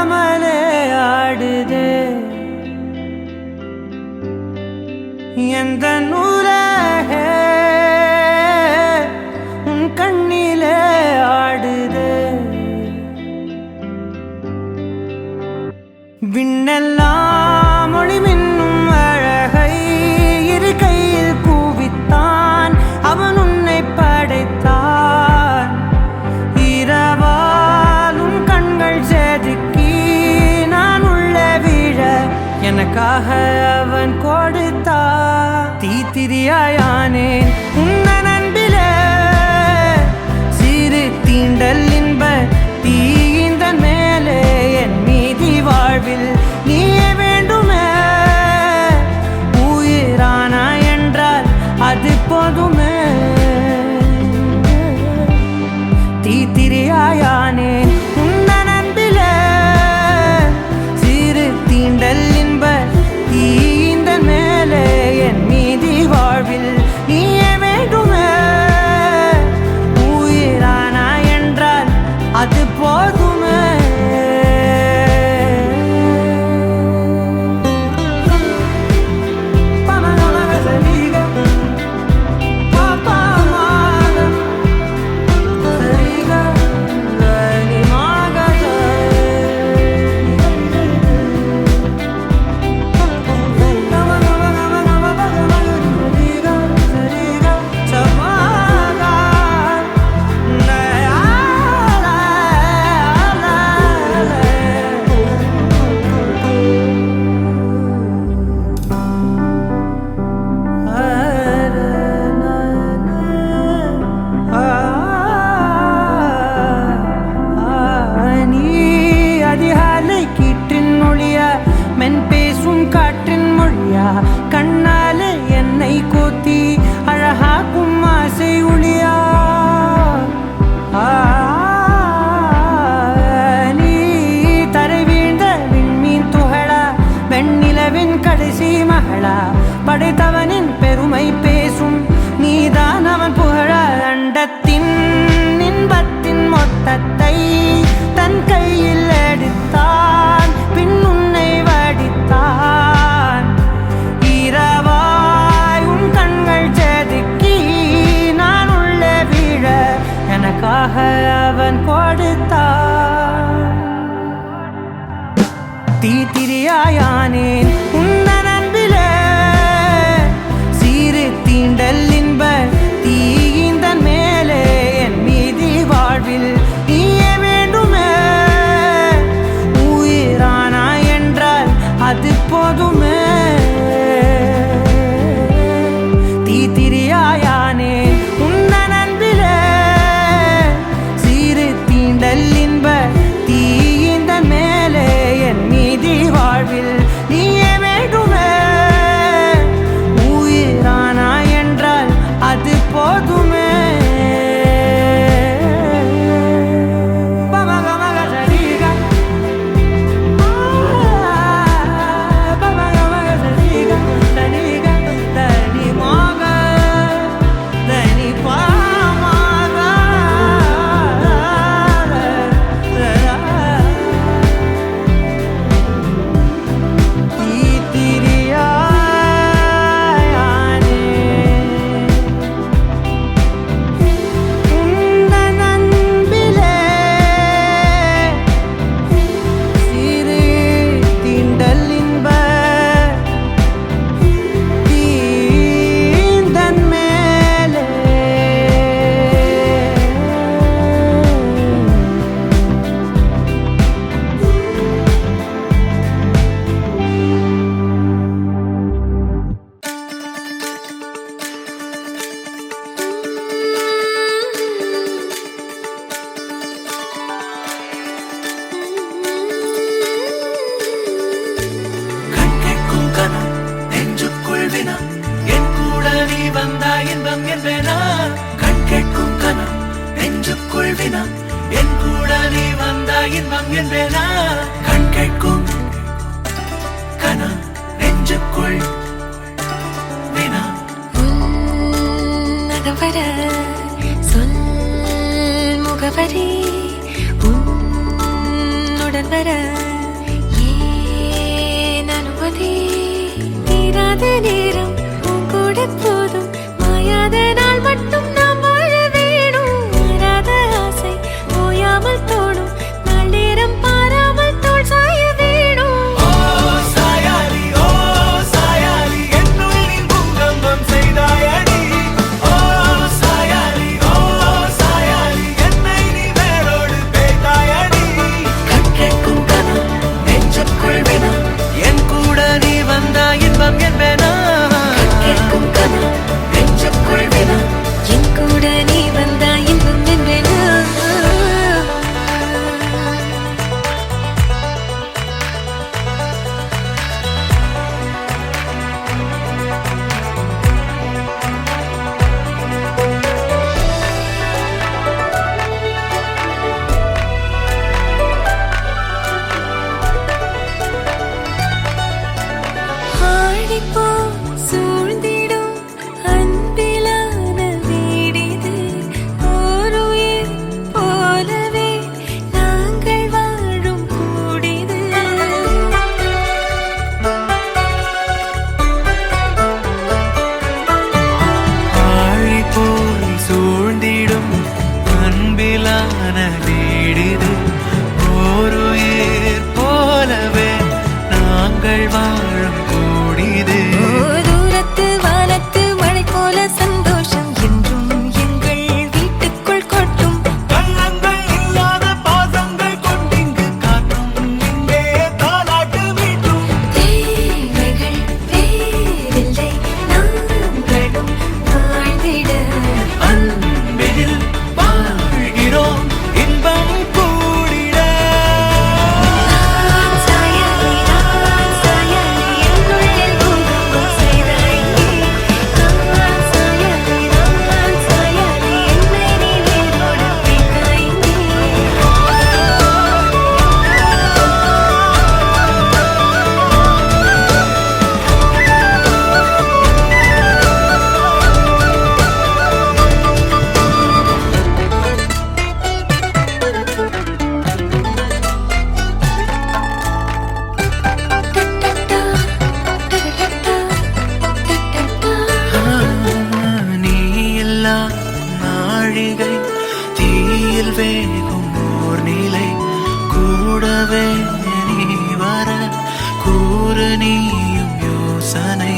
அறியாமலே ஆடுதே எந்த நூலகே உன் கண்ணிலே ஆடுதே விண்ணெல்லாம் மொழி மின்னும் அழகை இரு கையில் கூவித்தான் அவன் உன்னை படைத்தான் இரவால் உன் கண்கள் செதுக்கி நான் உள்ள விழ எனக்காக அவன் கொடுத்தான் தீத்திரியாயானேன் உன்னன் அன்பிலே சிறு தீண்டல் இன்ப தீயிந்தன் மேலே என் மீதி வாழ்வில் நீயே வேண்டுமே உயிரானா என்றால் அது போதுமே தீத்திரியாயானே உன்னன் அன்பிலே சிறு தீண்டல் இன்ப தீயிந்தன் மேலே என் மீதி வாழ்வில் நீயே வேண்டுமே உயிரானா என்றால் அது போதுமே மென் பேசும் காற்றின் மொழியா கண்ணாலே என்னை கோத்தி அழகாக்கும் ஆசை ஒளியா நீ தரை வீழ்ந்த விண்மீன் துகளா வெண்ணிலவின் கடைசி மகளா படைத்தவனின் பெருமை பேசும் நீதான் அவன் புகழ அண்டத்தின் இன்பத்தின் மொத்தத்தை தன் கையில் எடுத்தான் பின் உன்னை வடித்தான் இரவாய் உன் கண்கள் செதுக்கி நான் உள்ளே விழ எனக்காக அவன் கொடுத்தான் தீத்திரியாயானேன் உன்னன் அன்பிலே சிறு தீண்டல் இன்ப தீயிந்தன் மேலே என் மீதி வாழ்வில் நீயே வேண்டுமே உயிரானா என்றால் அது போதுமே தீத்திரியாயானே உன்னன் அன்பிலே சிறு தீண்டல் இன்ப தீயிந்தன் மேலே என் மீதி வாழ்வில் நீயே வேண்டுமே உயிரானா என்றால் அது போதுமே இன்பம் என்பேனா கண் கேட்கும் கனா நெஞ்சுக்குள் வினா உன்னகவர சொல் முகவரி உன்னுடன் வர உங்கள் வாழும் கூடிது. தூரத்து வானத்து மழை போல சந்தோஷம் என்றும் எங்கள் வீட்டுக்குள் கொட்டும். கள்ளங்கள் இல்லாத பாசங்கள் கொண்டிங்கு காட்டும் இங்கே தாலாட்டு மீட்டும். தேவைகள் வேறில்லை நாங்களும் வாழ்ந்திட. அன்பில் வாழ்கிறோம் இன்பம் கூடிட. சாயலி நான் சாயலி என்னுள்ளே பூகம்பம் செய்தாய் நீ. சாயலி நான் சாயலி என்னை நீ வேரோடு வைத்தாய் நீ. நீ இல்லா நாழிகை தீயில் வேகும் ஓர் நிலை. கூடவே நீ வர கூறு நீயும் யோசனை.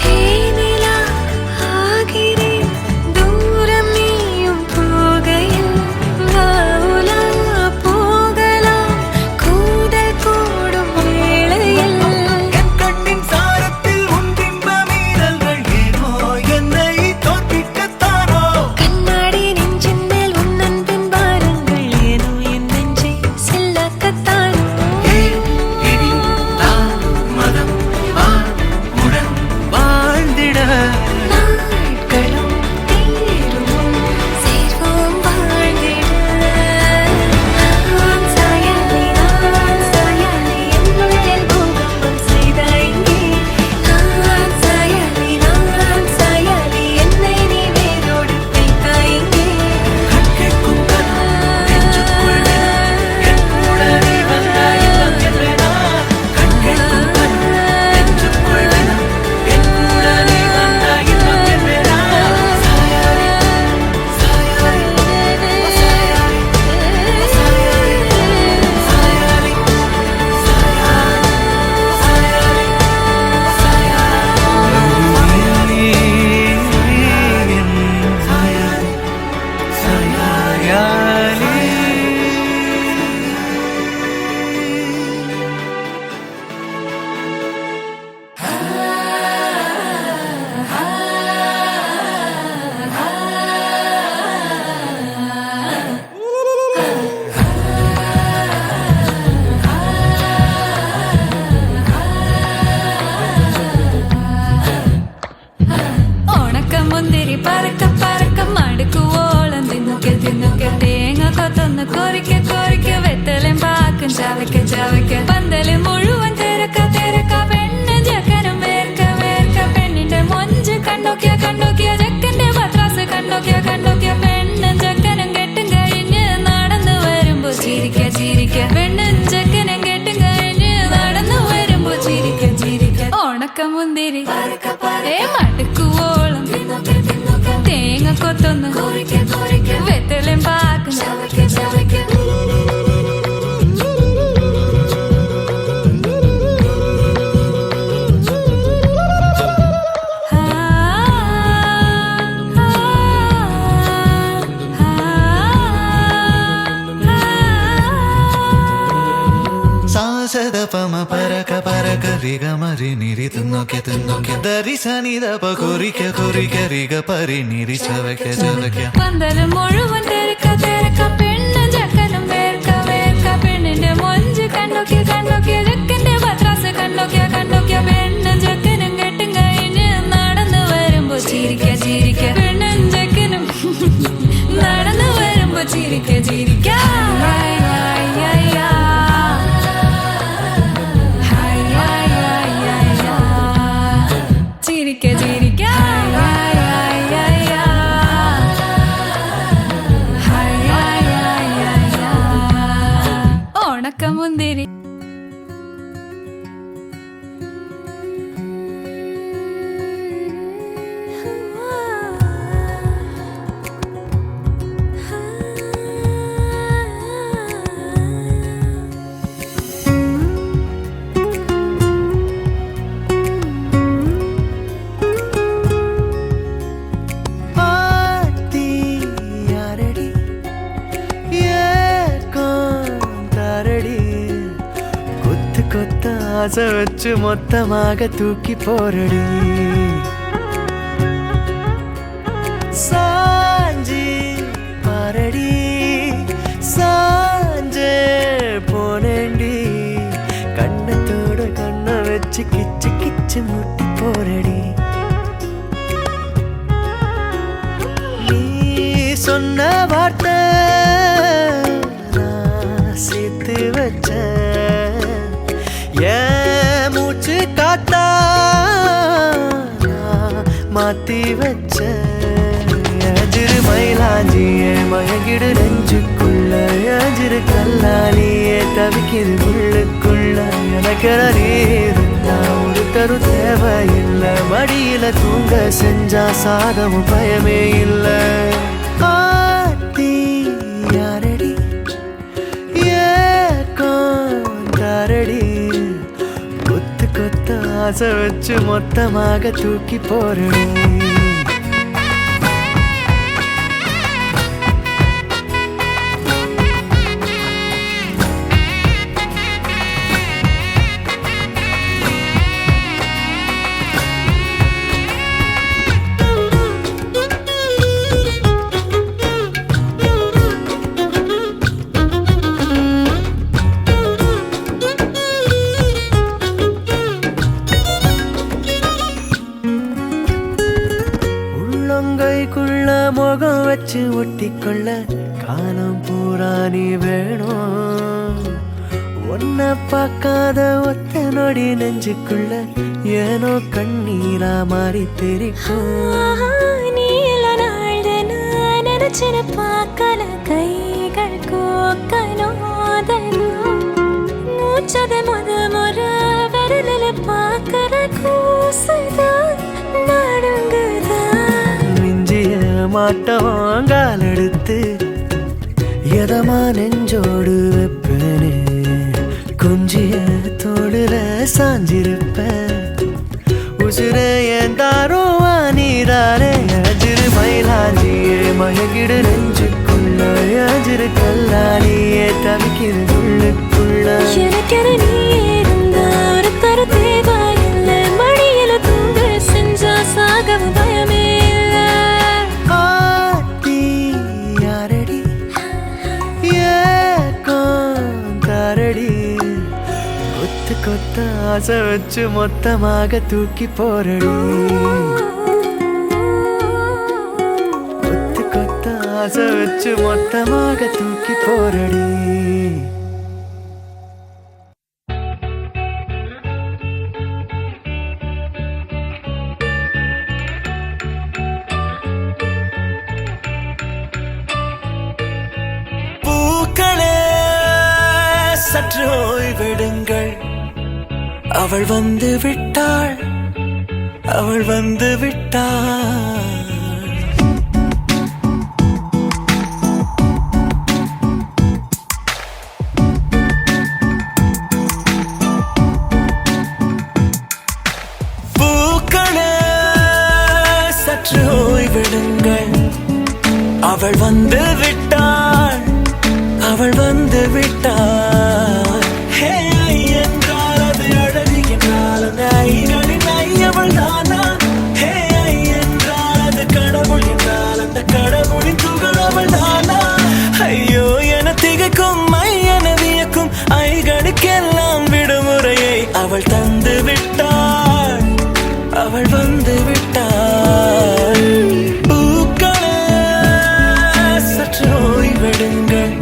தேனிலா ஆகிறேன் தூரம் நீயும் போகையில். வாவுலா போகலாம் கூடல் கூடும் வேளையில். என் கண்ணின் சாரத்தில் உன் பிம்ப மீறல்கள் ஏனோ என்னை தோற்பிக்கத்தானோ. கண்ணாடி நெஞ்சின் மேல் உன் அன்பின் பாரங்கள் ஏனோ என் நெஞ்சை செல்லாக்கத்தானோ. இனி தாமதம் உடன் வாழ்ந்திட. நாட்களும் தீருவோம் சேர்வோம் வாழ்ந்திட. நான் சாயலி என்னுள்ளே பூகம்பம் செய்தாய் நீ. நான் சாயலி என்னை நீ வேரோடு வைத்தாய் நீ. கேட்கும் கதை நெஞ்சுக்குள் என் கூட நீ வந்தாய் இன்பம் என்றேனா. கண் கேட்கும் கதை நெஞ்சுக்குள் என் கூட நீ வந்தாய் இன்பம் என்றேனா. சாயாரே சாயாரே சாயாரே சாயாரே உனக்க முந்திரி பறக்க பறக்க மடுக்கு ஓളം தின்னுக்க தின்னுக்க തേങ്ങ കൊത്തൊന്ന് കൊറിക്ക കൊറിക്ക വെത്തലും പാക്കും ചവയ്ക്ക ചവയ്ക്ക പന്തല് മുഴുവൻ തിരക്ക തിരക്ക പെണ്ണ് ജക്കനും വേർക്ക വേർക്ക പെണ്ണിന്റെ മൊഞ്ച് കണ്ടോക്കിയ കണ്ടോക്കിയ ജക്കന്റെ പത്രാസ് കണ്ടോക്കിയ കണ്ടോക്കിയ പെണ്ണും ജക്കനും കെട്ടും കഴിഞ്ഞ് നടന്നു വരുമ്പോ ചിരിക്ക ചിരിക്ക പെണ്ണും ജക്കനും കെട്ടും കഴിഞ്ഞ് നടന്നു വരുമ്പോ ചിരിക്ക ചിരിക്ക ഉണക്ക മുന്തിരി മടുക്കുവോളം തേങ്ങ കൊത്തൊന്ന് വെത്തലും പാക്കും ചവയ്ക്ക ചവയ്ക്ക. సాసద పమ పరక పరక రిగ మరి నిరి తున్నొకె తున్నొకె దరి సని దప కొరిక కొరిక రిగ పరి నిరి చవక చవక. പന്തല് മുഴുവൻ തിരക്ക തിരക്ക പെണ്ണ് ജക്കനും വേർക്ക വേർക്ക പെണ്ണിന്റെ മൊഞ്ച് കണ്ടോക്കിയ കണ്ടോക്കിയ ജക്കന്റെ പത്രാസ് കണ്ടോക്കിയ കണ്ടോക്കിയ പെണ്ണും ജക്കനും കെട്ടും കഴിഞ്ഞ് നടന്നു വരുമ്പോ ചിരിക്ക ചിരിക്ക പെണ്ണും ജക്കനും നടന്നു വരുമ്പോ ചിരിക്ക ചിരിക്ക. Hi hi hi hi hi hi hi hi. ചിരിക്ക ചിരിക്ക hi hi hi hi hi hi hi hi. ഉണക്ക മുന്തിരി ஆசை வச்சு மொத்தமாக தூக்கி போரடி சாஞ்சி பாரடி சாஞ்சே போனேண்டி கண்ணத்தோட கண்ணை வச்சு கிச்சு கிச்சு முட்டி போரடி நீ சொன்ன வார்த்தை நான் சேர்த்து வச்சேன் ஏன் மூச்சு காத்தா நான் மாத்தி வச்சேன் அஜிரு மயிலாஞ்சியே மயங்கிடு நெஞ்சுக்குள்ள அஜிரு கல்லாலியே தவிக்கிது உள்ளுக்குள்ள எனக்கு நீருந்தா ஒரு தரு தேவையில்லை மடியில தூங்க செஞ்சா சாதமும் பயமே இல்லை ஆத்தி யாரடி ஏக்காரடி கொத்து கொத்த ஆசை வச்சு மொத்தமாக தூக்கி போறடி உள்ளங்கைக்குள்ள முகம் வச்சு ஒட்டிக்கொள்ள காலம் பூரா நீ வேணும் ஒன்ன பார்க்காத ஒத்த நொடி நெஞ்சுக்குள்ள ஏனோ கண்ணீரா மாறி தெரிக்கும் நீல நாள் நினைச்சின பார்க்கல கைகள் கோக்கனோதனும் மூச்சத முறை விரலில் பார்க்கற கூசுதான் நடுங்குதான் மிஞ்சிய மாட்டோம் கால் எடுத்து எதமா நெஞ்சோடு வைப்பேனே கொஞ்சிய தோடுல சாஞ்சிருப்பேன் உசுர ஏன் தாரோ நீராரே அஜிரு மயிலாஞ்சியே மயங்கிடு நெஞ்சுக்குள்ள அஜிரு கல்லாலியே தவிக்கிது உள்ளுக்குள்ள எனக்கென நீ இருந்தா ஒரு தரு தேவையில்லை மடியில தூங்க செஞ்சா சாகவும் பயமே இல்லை ஆத்தி யாரடி ஏக்காரடி கொத்து கொத்த ஆசை வச்சு மொத்தமாக தூக்கி போரடி கொத்து கொத்த ஆசை வச்சு மொத்தமாக தூக்கி போரடி பூக்களே சற்று ஓய்வெடுங்கள் அவள் வந்து விட்டாள் அவள் வந்து விட்டாள் பூக்களே சற்று ஓய்வெடுங்கள் அவள் வந்து விட்டாள் அவள் வந்து விட்டாள் ஹே ஐ என்றால் அது அழகு என்றால் அந்த ஐகளின் ஐ அவள் தானா ஹே ஐ என்றால் அது கடவுள் என்றால் அந்த கடவுளின் துகள் அவள் தானா ஐயோ என திகைக்கும் ஐ என வியக்கும் ஐகளுக்கெல்லாம் விடுமுறையை அவள் தந்து விட்டாள் அவள் வந்து விட்டாள் பூக்களே சற்று ஓய்வெடுங்கள்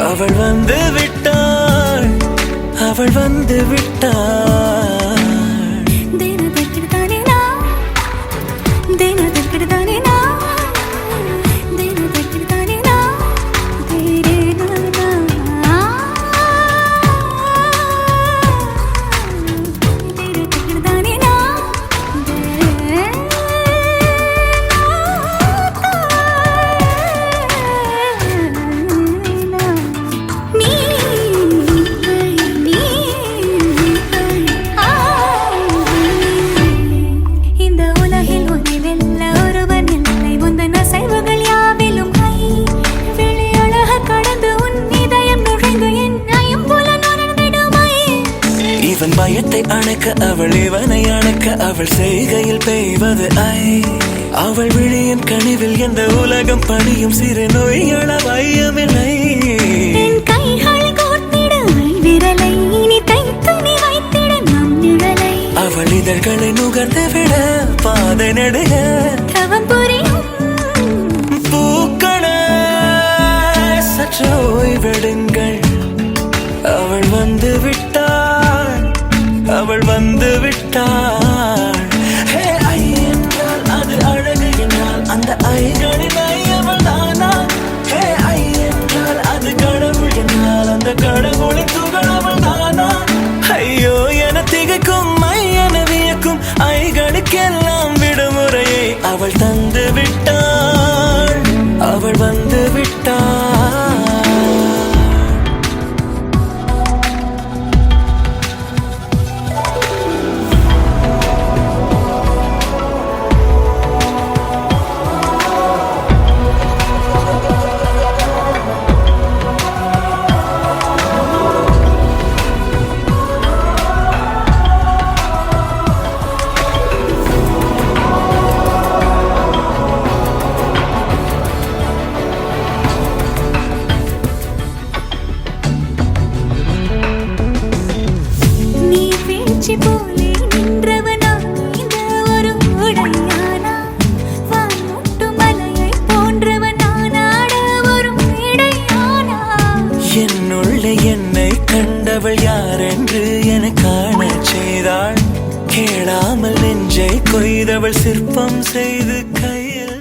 அவள் வந்து விட்டாள் அவள் வந்து விட்டாள் நீ இதயத்தை அணைக்க அவள் இவனை அணைக்க அவள் செய்கையில் பெய்வது ஐ அவள் விழியின் கனிவில் எந்த உலகம் பணியும் சிறு நோய்கள வையமில்லை என் கைகளை கோர்த்திட விரலை இனி தைத்து நீ வைத்திட நம் நிழலை அவள் இதழ்களை நுகர்ந்து விட பாதை நடுக தவம் புரியும் பூக்கள சற்று ஓய்வெடுங்கள் அவள் வந்து விட்டாள் அவள் வந்து விட்டாள் ஹே ஐ என்றால் அது அழகு என்றால் அந்த ஐகளின் ஐ அவள் தானா ஹே ஐ என்றால் அது கடவுள் என்றால் அந்த கடவுளின் துகள் அவள் தானா ஐயோ என திகைக்கும் ஐ என வியக்கும் ஐகளுக்கெல்லாம் விடுமுறையை அவள் தந்து விட்டாள் அவள் வந்து விட்டாள் நீ வீழ்ச்சி போலே நின்றவனா இந்த ஒரு உடையானா வான்முட்டு மலையை போன்றவனானாட ஒரு இடையானா என்னுள்ளே என்னை கண்டவள் யாரென்று என காண செய்தாள் கேளாமல் நெஞ்சை கொய்தவள் சிற்பம் செய்து கையில்